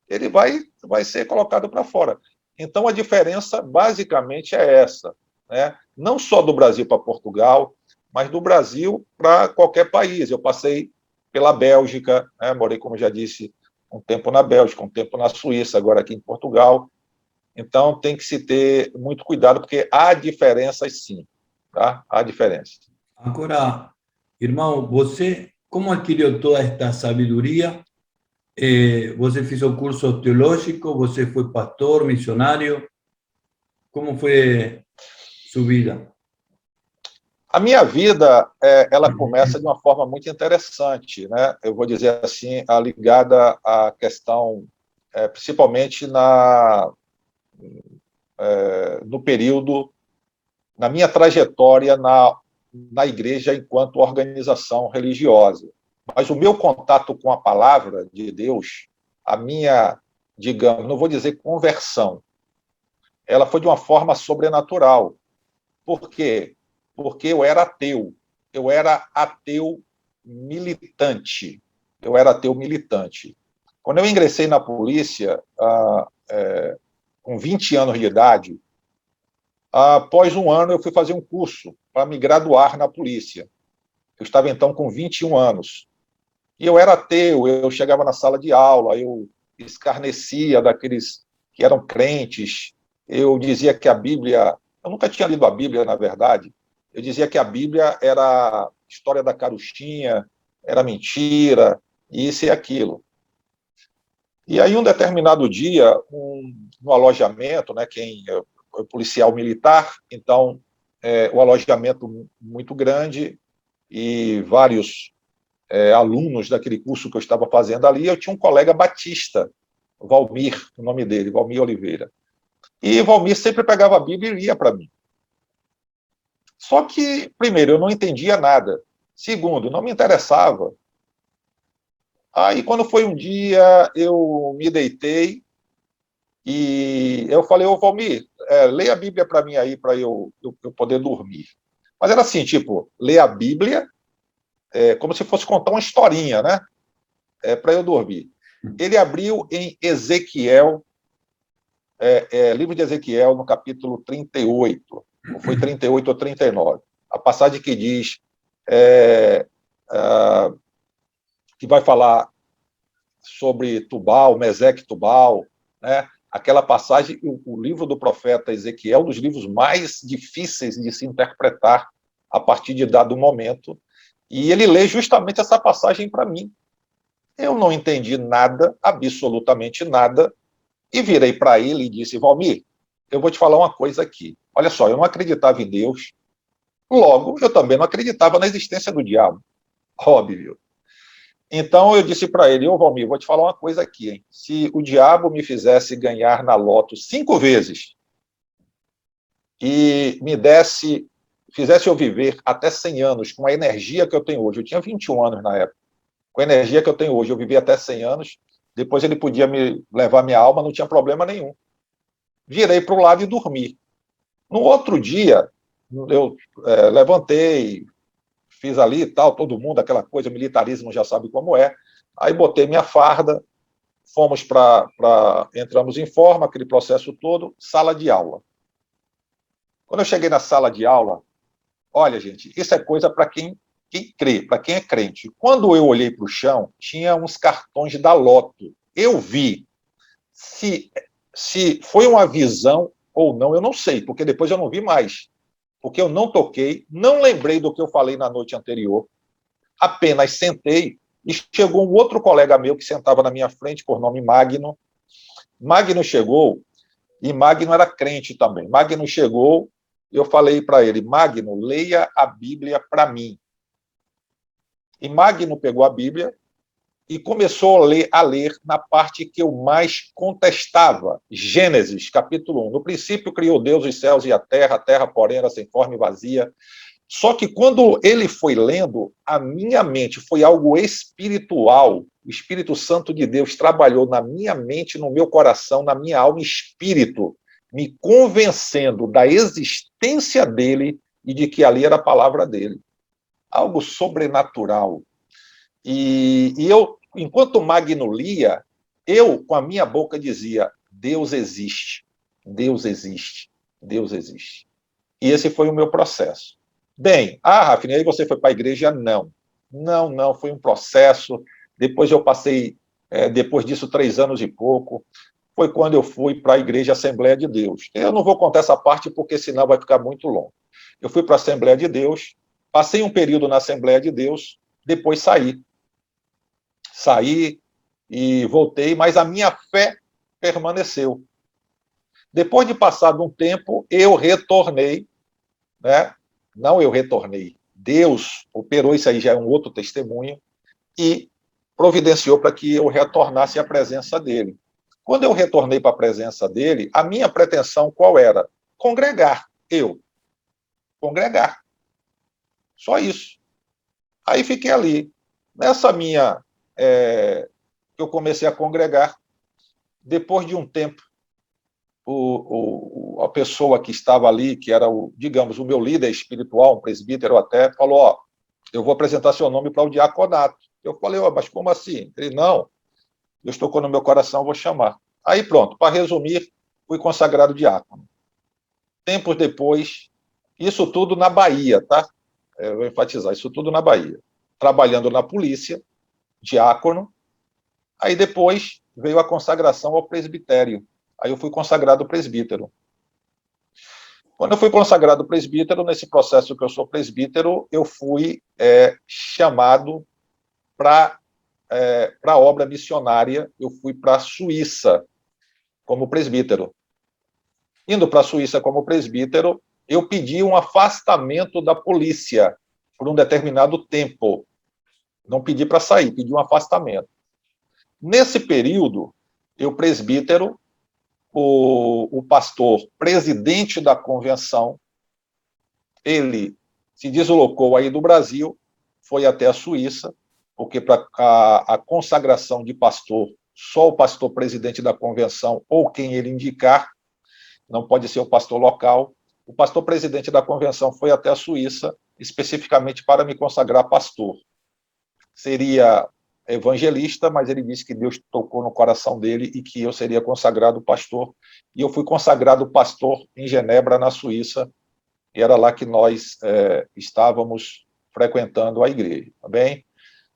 Ele vai ser colocado para fora. Então, a diferença, basicamente, é essa. Né? Não só do Brasil para Portugal, mas do Brasil para qualquer país. Eu passei pela Bélgica, né? Morei, como já disse, um tempo na Bélgica, um tempo na Suíça, agora aqui em Portugal. Então, tem que se ter muito cuidado, porque há diferenças, sim. Tá? Há diferenças. Agora, irmão, você, como adquiriu toda esta sabedoria? Você fez o curso teológico, você foi pastor, missionário, como foi sua vida? A minha vida, ela começa de uma forma muito interessante, né? Eu vou dizer assim, ligada à questão, principalmente no período, na minha trajetória na igreja enquanto organização religiosa. Mas o meu contato com a palavra de Deus, a minha, digamos, não vou dizer conversão, ela foi de uma forma sobrenatural. Por quê? Porque eu era ateu. Eu era ateu militante. Eu era ateu militante. Quando eu ingressei na polícia, com 20 anos de idade, após um ano eu fui fazer um curso para me graduar na polícia. Eu estava então com 21 anos. E eu era ateu, eu chegava na sala de aula, eu escarnecia daqueles que eram crentes, eu dizia que a Bíblia... Eu nunca tinha lido a Bíblia, na verdade. Eu dizia que a Bíblia era história da carochinha, era mentira, isso e aquilo. E aí, um determinado dia, no alojamento, né, eu policial militar, então, o alojamento muito grande e vários alunos daquele curso que eu estava fazendo ali, eu tinha um colega batista, Valmir, o nome dele, Valmir Oliveira. E Valmir sempre pegava a Bíblia e lia para mim. Só que, primeiro, eu não entendia nada. Segundo, não me interessava. Aí, quando foi um dia, eu me deitei e eu falei, ô Valmir, leia a Bíblia para mim aí, para eu poder dormir. Mas era assim, tipo, ler a Bíblia como se fosse contar uma historinha, né? Para eu dormir. Ele abriu em Ezequiel, livro de Ezequiel, no capítulo 38, ou foi 38 ou 39, a passagem que diz que vai falar sobre Tubal, Meseque Tubal, né? Aquela passagem, o livro do profeta Ezequiel, um dos livros mais difíceis de se interpretar a partir de dado momento, e ele lê justamente essa passagem para mim. Eu não entendi nada, absolutamente nada, e virei para ele e disse, Valmir, eu vou te falar uma coisa aqui. Olha só, eu não acreditava em Deus, logo, eu também não acreditava na existência do diabo. Óbvio. Então, eu disse para ele, ô Valmir, vou te falar uma coisa aqui, hein? Se o diabo me fizesse ganhar na loto 5 vezes e fizesse eu viver até 100 anos com a energia que eu tenho hoje, eu tinha 21 anos na época, com a energia que eu tenho hoje, eu vivi até 100 anos, depois ele podia me levar minha alma, não tinha problema nenhum. Virei para o lado e dormi. No outro dia, eu levantei, fiz ali e tal, todo mundo, aquela coisa, o militarismo já sabe como é, aí botei minha farda, fomos entramos em forma, aquele processo todo, sala de aula. Quando eu cheguei na sala de aula, olha, gente, isso é coisa para quem crê, para quem é crente. Quando eu olhei para o chão, tinha uns cartões da Loto. Eu vi. Se foi uma visão ou não, eu não sei, porque depois eu não vi mais. Porque eu não toquei, não lembrei do que eu falei na noite anterior, apenas sentei e chegou um outro colega meu que sentava na minha frente, por nome Magno. Magno chegou, e Magno era crente também. Magno chegou, eu falei para ele, Magno, leia a Bíblia para mim. E Magno pegou a Bíblia e começou a ler na parte que eu mais contestava, Gênesis, capítulo 1. No princípio criou Deus os céus e a terra, porém, era sem forma e vazia. Só que quando ele foi lendo, a minha mente foi algo espiritual. O Espírito Santo de Deus trabalhou na minha mente, no meu coração, na minha alma e espírito, me convencendo da existência dele e de que ali era a palavra dele. Algo sobrenatural. E eu, enquanto Magno lia, eu, com a minha boca, dizia: Deus existe, Deus existe, Deus existe. E esse foi o meu processo. Bem, Rafine, aí você foi para a igreja? Não, foi um processo. Depois eu passei, depois disso, 3 anos e pouco, foi quando eu fui para a igreja Assembleia de Deus. Eu não vou contar essa parte porque senão vai ficar muito longo. Eu fui para a Assembleia de Deus, passei um período na Assembleia de Deus, depois saí e voltei, mas a minha fé permaneceu. Depois de passado um tempo, eu retornei, né? Não eu retornei, Deus operou, isso aí já é um outro testemunho, e providenciou para que eu retornasse à presença dele. Quando eu retornei para a presença dele, a minha pretensão qual era? Congregar, congregar. Só isso. Aí fiquei ali. Nessa minha... eu comecei a congregar. Depois de um tempo, a pessoa que estava ali, que era, digamos, o meu líder espiritual, um presbítero até, falou: eu vou apresentar seu nome para o diaconato. Eu falei: mas como assim? Ele: não, Deus tocou no meu coração, vou chamar. Aí pronto, para resumir, fui consagrado diácono. Tempos depois, isso tudo na Bahia, tá? Eu vou enfatizar, isso tudo na Bahia. Trabalhando na polícia, diácono. Aí depois veio a consagração ao presbitério. Aí eu fui consagrado presbítero. Quando eu fui consagrado presbítero, nesse processo que eu sou presbítero, eu fui chamado para a obra missionária. Eu fui para a Suíça como presbítero. Indo para a Suíça como presbítero, eu pedi um afastamento da polícia por um determinado tempo. Não pedi para sair, pedi um afastamento. Nesse período, eu presbítero, o pastor presidente da convenção, ele se deslocou aí do Brasil, foi até a Suíça, porque para a consagração de pastor, só o pastor presidente da convenção ou quem ele indicar, não pode ser o pastor local. O pastor presidente da convenção foi até a Suíça, especificamente para me consagrar pastor. Seria evangelista, mas ele disse que Deus tocou no coração dele e que eu seria consagrado pastor. E eu fui consagrado pastor em Genebra, na Suíça, e era lá que nós estávamos frequentando a igreja, tá bem?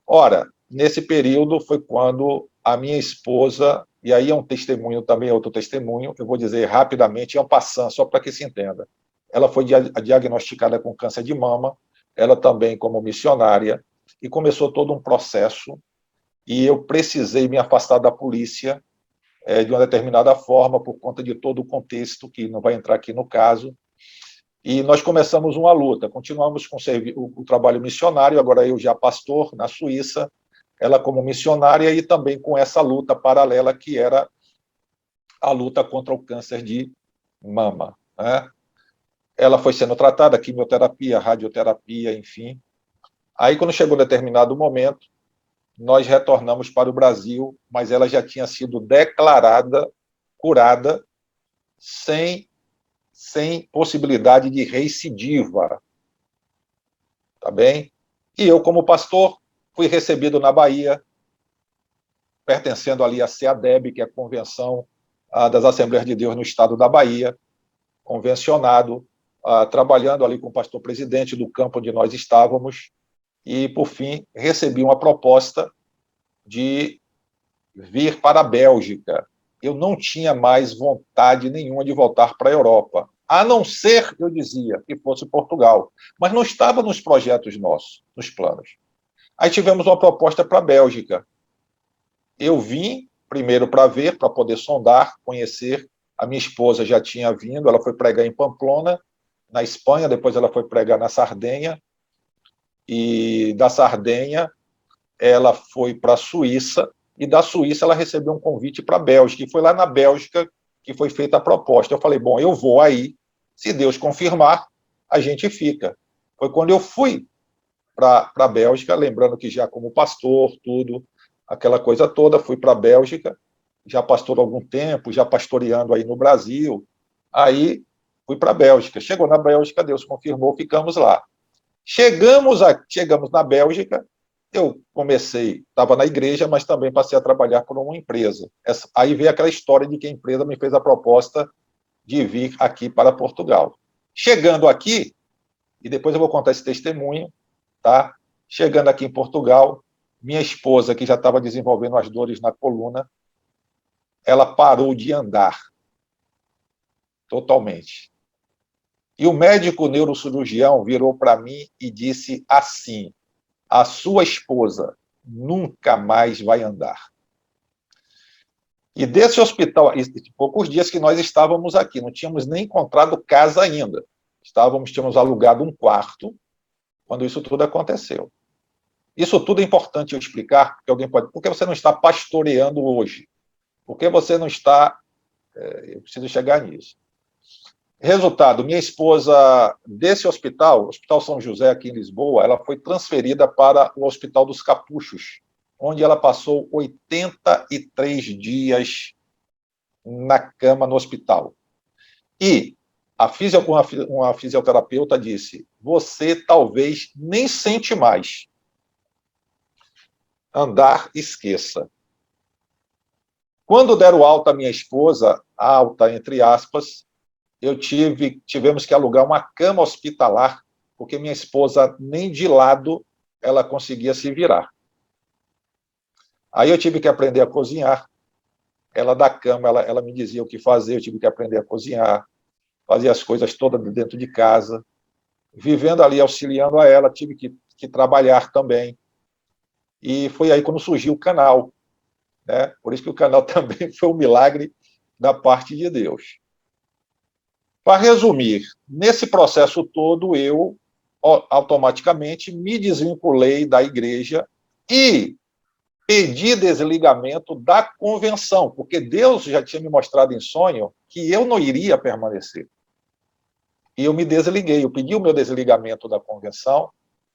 Ora, nesse período foi quando a minha esposa, e aí é um testemunho também, outro testemunho, eu vou dizer rapidamente, é um passant, só para que se entenda. Ela foi diagnosticada com câncer de mama, ela também como missionária, e começou todo um processo, e eu precisei me afastar da polícia de uma determinada forma, por conta de todo o contexto, que não vai entrar aqui no caso, e nós começamos uma luta, continuamos com o trabalho missionário, agora eu já pastor na Suíça, ela como missionária, e também com essa luta paralela, que era a luta contra o câncer de mama, né? Ela foi sendo tratada, quimioterapia, radioterapia, enfim. Aí, quando chegou um determinado momento, nós retornamos para o Brasil, mas ela já tinha sido declarada curada, sem possibilidade de recidiva. Tá bem? E eu, como pastor, fui recebido na Bahia, pertencendo ali à CEADEB, que é a Convenção das Assembleias de Deus no estado da Bahia, convencionado, trabalhando ali com o pastor presidente do campo onde nós estávamos, e, por fim, recebi uma proposta de vir para a Bélgica. Eu não tinha mais vontade nenhuma de voltar para a Europa, a não ser, eu dizia, que fosse Portugal, mas não estava nos projetos nossos, nos planos. Aí tivemos uma proposta para a Bélgica. Eu vim primeiro para ver, para poder sondar, conhecer. A minha esposa já tinha vindo, ela foi pregar em Pamplona, na Espanha, depois ela foi pregar na Sardenha, e da Sardenha ela foi para a Suíça, e da Suíça ela recebeu um convite para a Bélgica, e foi lá na Bélgica que foi feita a proposta. Eu falei, bom, eu vou aí, se Deus confirmar, a gente fica. Foi quando eu fui para a Bélgica, lembrando que já como pastor, tudo, aquela coisa toda, fui para a Bélgica, já pastor há algum tempo, já pastoreando aí no Brasil, aí fui para a Bélgica. Chegou na Bélgica, Deus confirmou, ficamos lá. Chegamos na Bélgica, eu comecei, estava na igreja, mas também passei a trabalhar por uma empresa. Aí veio aquela história de que a empresa me fez a proposta de vir aqui para Portugal. Chegando aqui, e depois eu vou contar esse testemunho, tá? Chegando aqui em Portugal, minha esposa, que já estava desenvolvendo as dores na coluna, ela parou de andar totalmente. E o médico neurocirurgião virou para mim e disse assim: a sua esposa nunca mais vai andar. E desse hospital, poucos dias que nós estávamos aqui, não tínhamos nem encontrado casa ainda. Tínhamos alugado um quarto quando isso tudo aconteceu. Isso tudo é importante eu explicar, porque alguém pode... Por que você não está pastoreando hoje? Por que você não está... Eu preciso chegar nisso. Resultado, minha esposa, desse hospital, Hospital São José, aqui em Lisboa, ela foi transferida para o Hospital dos Capuchos, onde ela passou 83 dias na cama no hospital. E uma fisioterapeuta disse, você talvez nem sente mais. Andar, esqueça. Quando deram alta a minha esposa, alta entre aspas, tivemos que alugar uma cama hospitalar, porque minha esposa nem de lado ela conseguia se virar. Aí eu tive que aprender a cozinhar. Ela da cama, ela me dizia o que fazer, eu tive que aprender a cozinhar, fazer as coisas todas dentro de casa. Vivendo ali, auxiliando a ela, tive que trabalhar também. E foi aí quando surgiu o canal, né? Por isso que o canal também foi um milagre da parte de Deus. Para resumir, nesse processo todo, eu automaticamente me desvinculei da igreja e pedi desligamento da convenção, porque Deus já tinha me mostrado em sonho que eu não iria permanecer. E eu me desliguei, eu pedi o meu desligamento da convenção,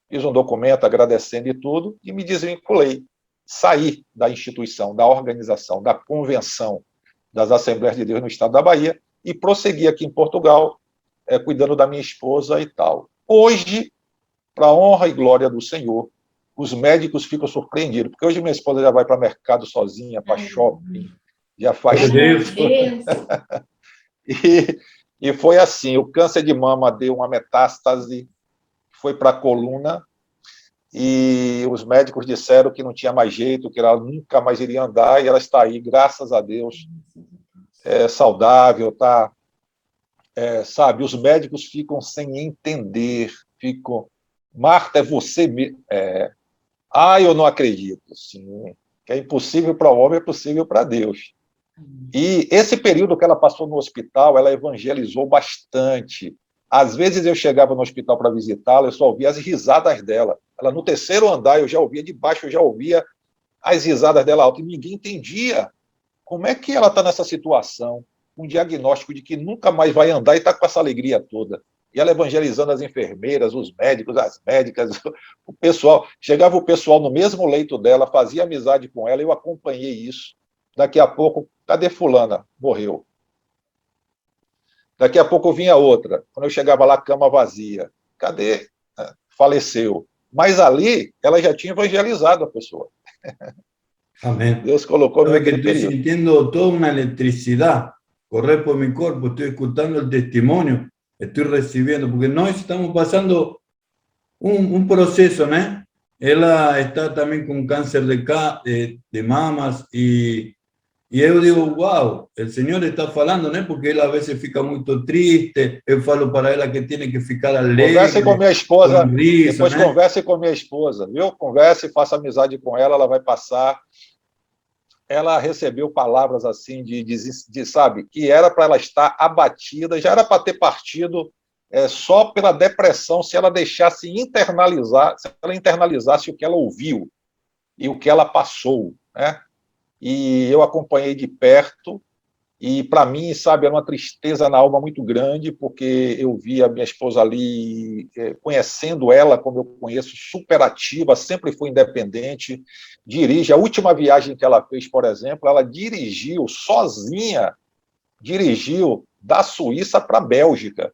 fiz um documento agradecendo e tudo, e me desvinculei. Saí da instituição, da organização, da convenção das Assembleias de Deus no estado da Bahia e prossegui aqui em Portugal, cuidando da minha esposa e tal. Hoje, para a honra e glória do Senhor, os médicos ficam surpreendidos, porque hoje minha esposa já vai para mercado sozinha, para shopping, já faz tudo. E foi assim, o câncer de mama deu uma metástase, foi para a coluna, e os médicos disseram que não tinha mais jeito, que ela nunca mais iria andar, e ela está aí, graças a Deus, saudável, tá? Sabe, os médicos ficam sem entender, ficam... Marta, é você mesmo? Eu não acredito. Sim, que é impossível para o homem, é possível para Deus. E esse período que ela passou no hospital, ela evangelizou bastante. Às vezes eu chegava no hospital para visitá-la, eu só ouvia as risadas dela. Ela no terceiro andar, eu já ouvia de baixo, eu já ouvia as risadas dela alto, e ninguém entendia como é que ela está nessa situação, um diagnóstico de que nunca mais vai andar e está com essa alegria toda. E ela evangelizando as enfermeiras, os médicos, as médicas, o pessoal. Chegava o pessoal no mesmo leito dela, fazia amizade com ela, eu acompanhei isso. Daqui a pouco, cadê fulana? Morreu. Daqui a pouco vinha outra. Quando eu chegava lá, cama vazia. Cadê? Faleceu. Mas ali, ela já tinha evangelizado a pessoa. Amén. Deus colocou Sabe que naquele estoy período. sintiendo toda una electricidad correr por mi cuerpo, estoy escuchando el testimonio, estoy recibiendo, porque nós estamos pasando un proceso, ¿no? Ella está también con cáncer de mamas y yo digo, wow, el Señor está falando, ¿no? Porque ela a veces fica muito triste, eu falo para ela que tiene que ficar alegre. Converse com minha esposa, riso, depois né? Converse com minha esposa, viu? Converse, faça amizade com ela vai passar. Ela recebeu palavras assim sabe, que era para ela estar abatida, já era para ter partido só pela depressão, se ela deixasse internalizar, se ela internalizasse o que ela ouviu. e o que ela passou, né? E eu acompanhei de perto, e para mim, sabe, era uma tristeza na alma muito grande, porque eu vi a minha esposa ali, conhecendo ela como eu conheço, super ativa, sempre foi independente, dirige. A última viagem que ela fez, por exemplo, ela dirigiu sozinha, dirigiu da Suíça para a Bélgica.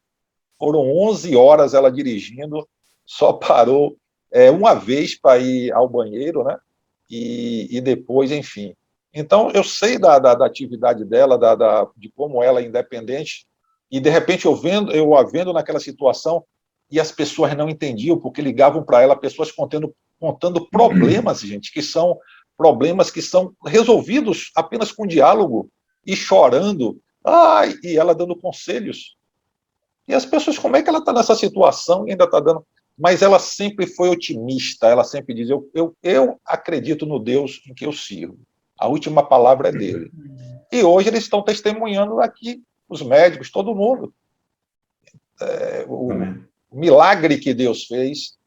Foram 11 horas ela dirigindo, só parou uma vez para ir ao banheiro, né? E depois, enfim. Então, eu sei da atividade dela, de como ela é independente, e, de repente, eu a vendo naquela situação, e as pessoas não entendiam, porque ligavam para ela pessoas contando problemas, gente, que são problemas que são resolvidos apenas com diálogo, e chorando, e ela dando conselhos. E as pessoas, como é que ela está nessa situação e ainda está dando... Mas ela sempre foi otimista, ela sempre diz, eu acredito no Deus em que eu sirvo. A última palavra é dele. E hoje eles estão testemunhando aqui, os médicos, todo mundo. O milagre que Deus fez,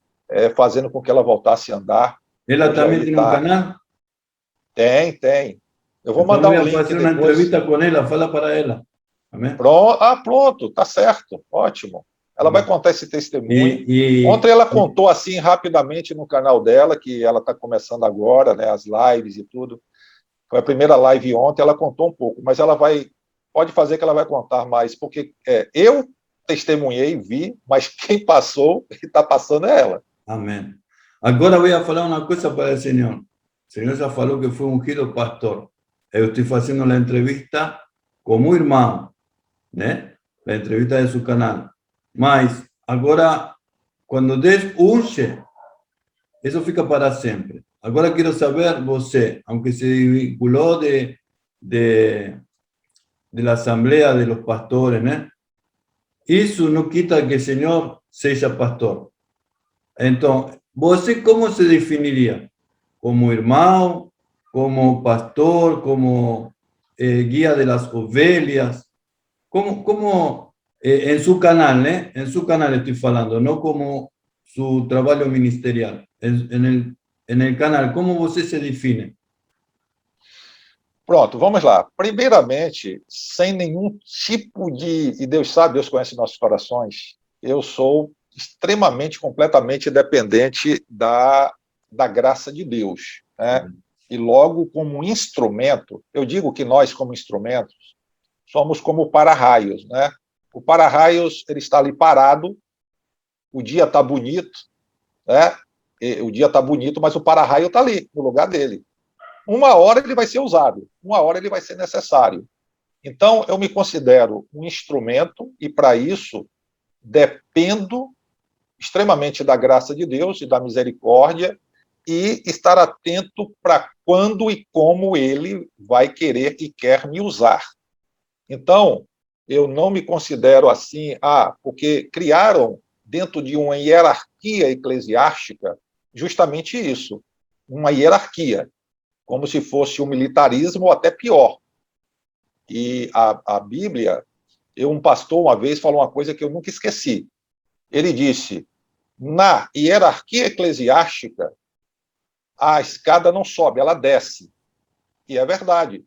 fazendo com que ela voltasse a andar. Ela também tem um canal? Tem. Eu vou então mandar um link depois. Fazer uma entrevista com ela, fala para ela. Amém? Pronto, tá certo, ótimo. Ela vai contar esse testemunho. Ontem ela contou assim rapidamente no canal dela, que ela está começando agora, né, as lives e tudo. Foi a primeira live ontem, ela contou um pouco, mas ela pode fazer que ela vai contar mais, porque eu testemunhei, vi, mas quem passou e está passando é ela. Amém. Agora eu vou falar uma coisa para o Senhor. O Senhor já falou que foi ungido pastor. Eu estou fazendo a entrevista como irmão, né? A entrevista de seu canal. Mas agora, quando Deus unge, isso fica para sempre. Agora quero saber, você, aunque se vinculou de la Asamblea de los Pastores, né? Isso não quita que o Senhor seja pastor. Então, você como se definiria? Como irmão, como pastor, como guia de las ovelhas? Como en su canal, ¿eh? En su canal estoy falando, no como su trabajo ministerial. En el canal, ¿cómo você se define? Pronto, vamos lá. Primeiramente, sem nenhum tipo de... E Deus sabe, Deus conhece nossos corações. Eu sou extremamente, completamente dependente da graça de Deus, né? E logo, como instrumento, eu digo que nós, como instrumentos, somos como para-raios, né? O para-raios, ele está ali parado, o dia está bonito, né? O dia está bonito, mas o para-raio está ali, no lugar dele. Uma hora ele vai ser usado, uma hora ele vai ser necessário. Então, eu me considero um instrumento e, para isso, dependo extremamente da graça de Deus e da misericórdia e estar atento para quando e como ele vai querer e quer me usar. Então, eu não me considero assim, porque criaram dentro de uma hierarquia eclesiástica justamente isso, uma hierarquia, como se fosse um militarismo ou até pior. E a Bíblia, um pastor uma vez falou uma coisa que eu nunca esqueci. Ele disse, na hierarquia eclesiástica, a escada não sobe, ela desce. E é verdade.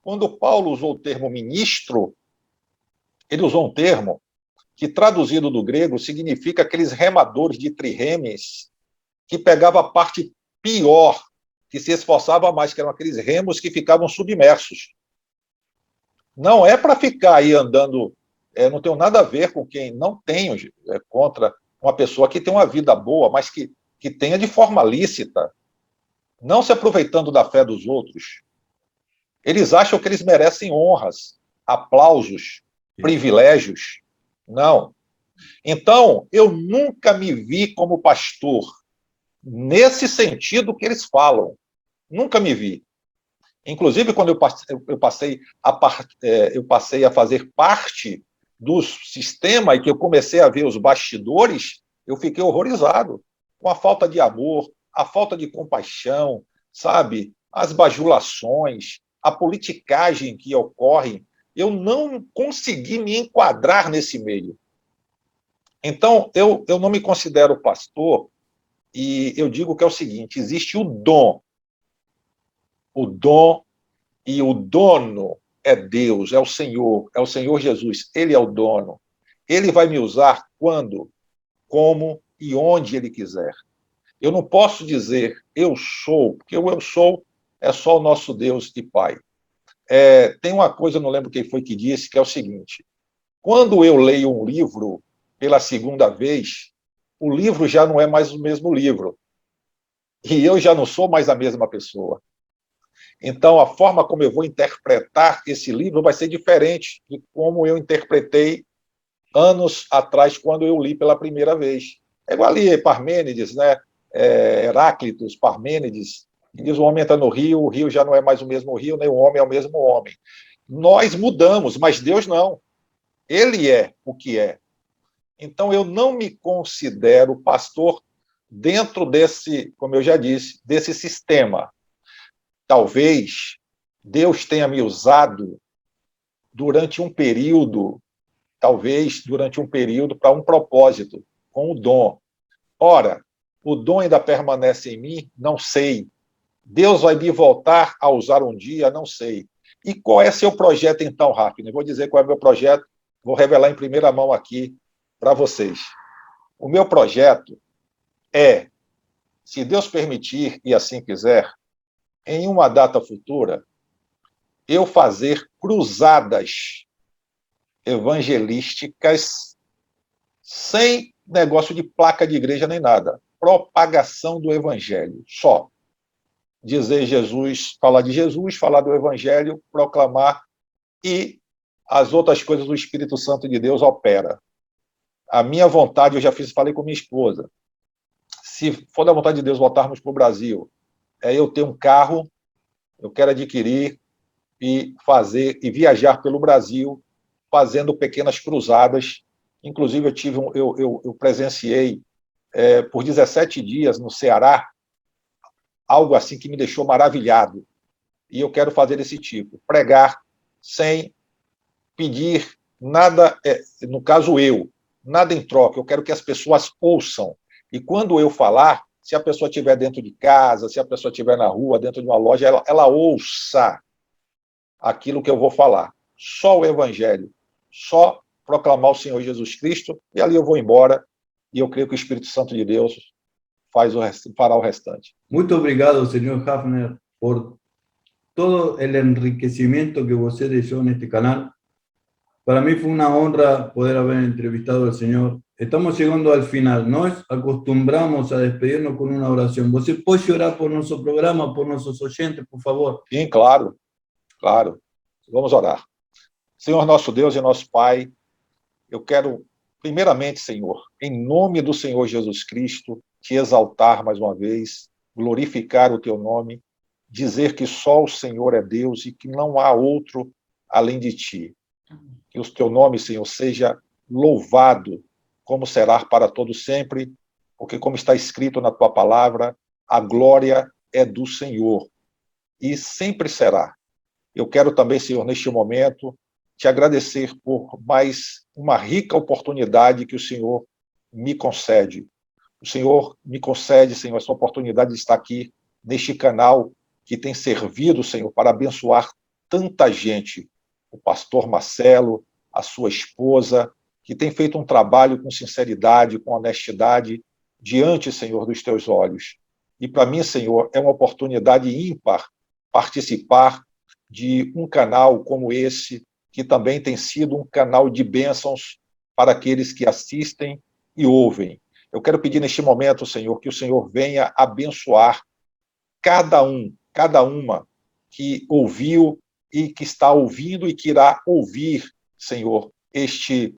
Quando Paulo usou o termo ministro, ele usou um termo que, traduzido do grego, significa aqueles remadores de triremes que pegavam a parte pior, que se esforçava mais, que eram aqueles remos que ficavam submersos. Não é para ficar aí andando, não tenho nada a ver com quem não tem contra uma pessoa que tem uma vida boa, mas que tenha de forma lícita, não se aproveitando da fé dos outros. Eles acham que eles merecem honras, aplausos, privilégios. Não. Então, eu nunca me vi como pastor, nesse sentido que eles falam. Nunca me vi. Inclusive, quando eu passei a fazer parte do sistema e que eu comecei a ver os bastidores, eu fiquei horrorizado com a falta de amor, a falta de compaixão, sabe? As bajulações, a politicagem que ocorre. Eu não consegui me enquadrar nesse meio. Então, eu não me considero pastor e eu digo que é o seguinte, existe o dom o dom e o dono é Deus, é o Senhor Jesus. Ele é o dono. Ele vai me usar quando, como e onde Ele quiser. Eu não posso dizer eu sou, porque o eu sou é só o nosso Deus e Pai. Tem uma coisa, não lembro quem foi que disse, que é o seguinte: quando eu leio um livro pela segunda vez, o livro já não é mais o mesmo livro. E eu já não sou mais a mesma pessoa. Então, a forma como eu vou interpretar esse livro vai ser diferente de como eu interpretei anos atrás, quando eu li pela primeira vez. É igual ali Parmênides, né? Heráclitos, Parmênides, que diz: o homem entra no rio, o rio já não é mais o mesmo rio, nem o homem é o mesmo homem. Nós mudamos, mas Deus não. Ele é o que é. Então, eu não me considero pastor dentro desse, como eu já disse, desse sistema. Talvez Deus tenha me usado durante um período, para um propósito, com o dom. Ora, o dom ainda permanece em mim? Não sei. Deus vai me voltar a usar um dia? Não sei. E qual é seu projeto, então, Hafner? Vou dizer qual é o meu projeto, vou revelar em primeira mão aqui para vocês. O meu projeto é, se Deus permitir e assim quiser, em uma data futura, eu fazer cruzadas evangelísticas sem negócio de placa de igreja nem nada. Propagação do evangelho, só. Dizer Jesus, falar de Jesus, falar do evangelho, proclamar, e as outras coisas do Espírito Santo de Deus opera. A minha vontade, eu já falei com minha esposa, se for da vontade de Deus voltarmos para o Brasil, eu ter um carro, eu quero adquirir e viajar pelo Brasil, fazendo pequenas cruzadas. Inclusive, eu presenciei por 17 dias no Ceará, algo assim que me deixou maravilhado. E eu quero fazer desse tipo, pregar sem pedir nada, no caso nada em troca. Eu quero que as pessoas ouçam. E quando eu falar, se a pessoa estiver dentro de casa, se a pessoa estiver na rua, dentro de uma loja, ela ouça aquilo que eu vou falar. Só o Evangelho, só proclamar o Senhor Jesus Cristo, e ali eu vou embora, e eu creio que o Espírito Santo de Deus fará o restante. Muito obrigado, Senhor Hafner, por todo o enriquecimento que você deixou neste canal. Para mí fue una honra poder haber entrevistado al Señor. Estamos llegando al final. Nos acostumbramos a despedirnos con una oración. ¿Você pode orar por nuestro programa, por nuestros oyentes, por favor? Sim, claro. Vamos orar. Senhor nosso Deus e nosso Pai, eu quero, primeiramente, Senhor, em nome do Senhor Jesus Cristo, te exaltar mais uma vez, glorificar o teu nome, dizer que só o Senhor é Deus e que não há outro além de ti. Que o teu nome, Senhor, seja louvado, como será para todos sempre, porque, como está escrito na tua palavra, a glória é do Senhor e sempre será. Eu quero também, Senhor, neste momento, te agradecer por mais uma rica oportunidade que o Senhor me concede. O Senhor me concede, Senhor, essa oportunidade de estar aqui neste canal que tem servido, Senhor, para abençoar tanta gente. O pastor Marcelo, a sua esposa, que tem feito um trabalho com sinceridade, com honestidade, diante, Senhor, dos teus olhos. E para mim, Senhor, é uma oportunidade ímpar participar de um canal como esse, que também tem sido um canal de bênçãos para aqueles que assistem e ouvem. Eu quero pedir neste momento, Senhor, que o Senhor venha abençoar cada uma que ouviu e que está ouvindo e que irá ouvir, Senhor, este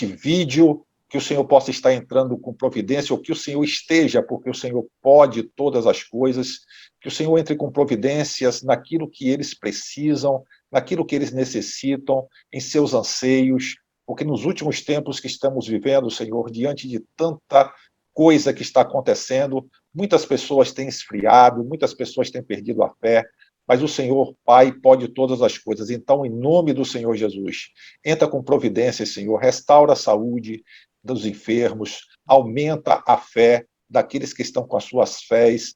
vídeo, que o Senhor possa estar entrando com providência, ou que o Senhor esteja, porque o Senhor pode todas as coisas, que o Senhor entre com providências naquilo que eles precisam, naquilo que eles necessitam, em seus anseios, porque nos últimos tempos que estamos vivendo, Senhor, diante de tanta coisa que está acontecendo, muitas pessoas têm esfriado, muitas pessoas têm perdido a fé, mas o Senhor, Pai, pode todas as coisas. Então, em nome do Senhor Jesus, entra com providência, Senhor, restaura a saúde dos enfermos, aumenta a fé daqueles que estão com as suas fés,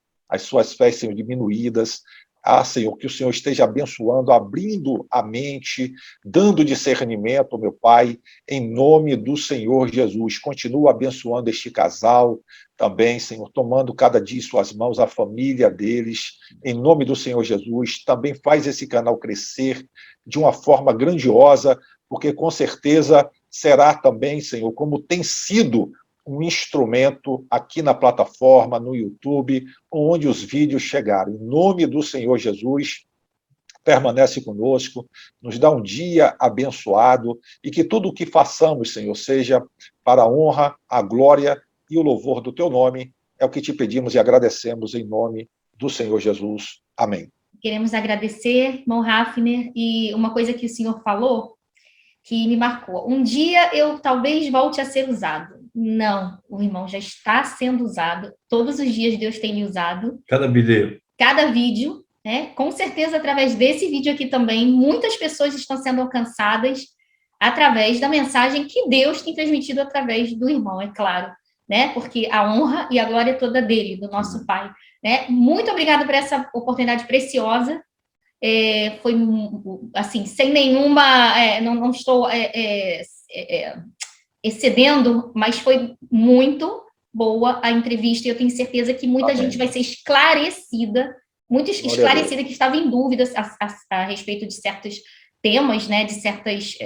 Senhor, diminuídas, Senhor, que o Senhor esteja abençoando, abrindo a mente, dando discernimento, meu Pai, em nome do Senhor Jesus. Continua abençoando este casal também, Senhor, tomando cada dia em suas mãos a família deles, em nome do Senhor Jesus. Também faz esse canal crescer de uma forma grandiosa, porque com certeza será também, Senhor, como tem sido um instrumento aqui na plataforma, no YouTube, onde os vídeos chegaram. Em nome do Senhor Jesus, permanece conosco, nos dá um dia abençoado e que tudo o que façamos, Senhor, seja para a honra, a glória e o louvor do Teu nome. É o que te pedimos e agradecemos em nome do Senhor Jesus. Amém. Queremos agradecer, irmão Hafner, e uma coisa que o senhor falou que me marcou. Um dia eu talvez volte a ser usado. Não, o irmão já está sendo usado. Todos os dias Deus tem me usado. Cada vídeo, né? Com certeza, através desse vídeo aqui também, muitas pessoas estão sendo alcançadas através da mensagem que Deus tem transmitido através do irmão, é claro, né? Porque a honra e a glória é toda dele, do nosso Pai, né? Muito obrigada por essa oportunidade preciosa. Foi assim, sem nenhuma, não estou excedendo, mas foi muito boa a entrevista e eu tenho certeza que muita Amém. Gente vai ser esclarecida, que estava em dúvidas a respeito de certos temas, né, de certas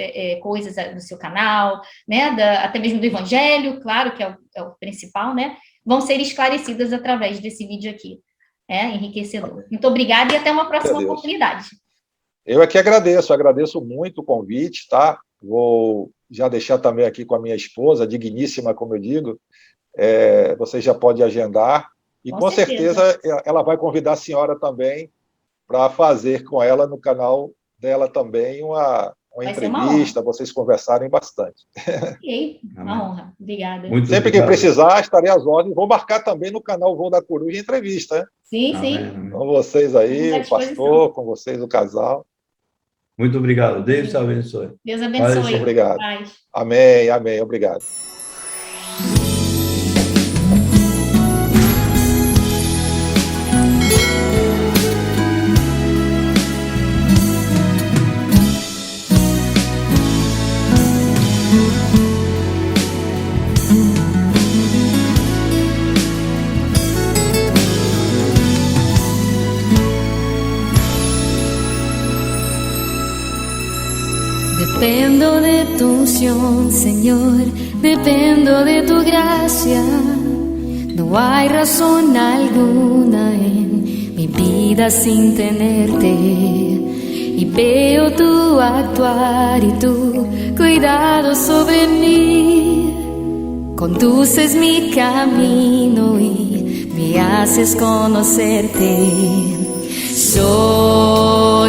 coisas do seu canal, né, até mesmo do evangelho, claro, que é o principal, né, vão ser esclarecidas através desse vídeo aqui. Enriquecedor. Amém. Muito obrigada e até uma próxima oportunidade. Eu é que agradeço muito o convite, tá? Vou já deixar também aqui com a minha esposa, digníssima, como eu digo, você já pode agendar, e com certeza ela vai convidar a senhora também para fazer com ela no canal dela também uma entrevista, vocês conversarem bastante. Ok, uma honra. Obrigada. Sempre que precisar, estarei às ordens. Vou marcar também no canal Voo da Coruja entrevista, né? Sim, sim. Com vocês aí, o pastor, com vocês, o casal. Muito obrigado. Deus te abençoe. Deus abençoe. Muito obrigado. Paz. Amém, amém. Obrigado. Dependo de tu unción, Señor, dependo de tu gracia. No hay razón alguna en mi vida sin tenerte. Y veo tu actuar y tu cuidado sobre mí. Conduces mi camino y me haces conocerte. Solo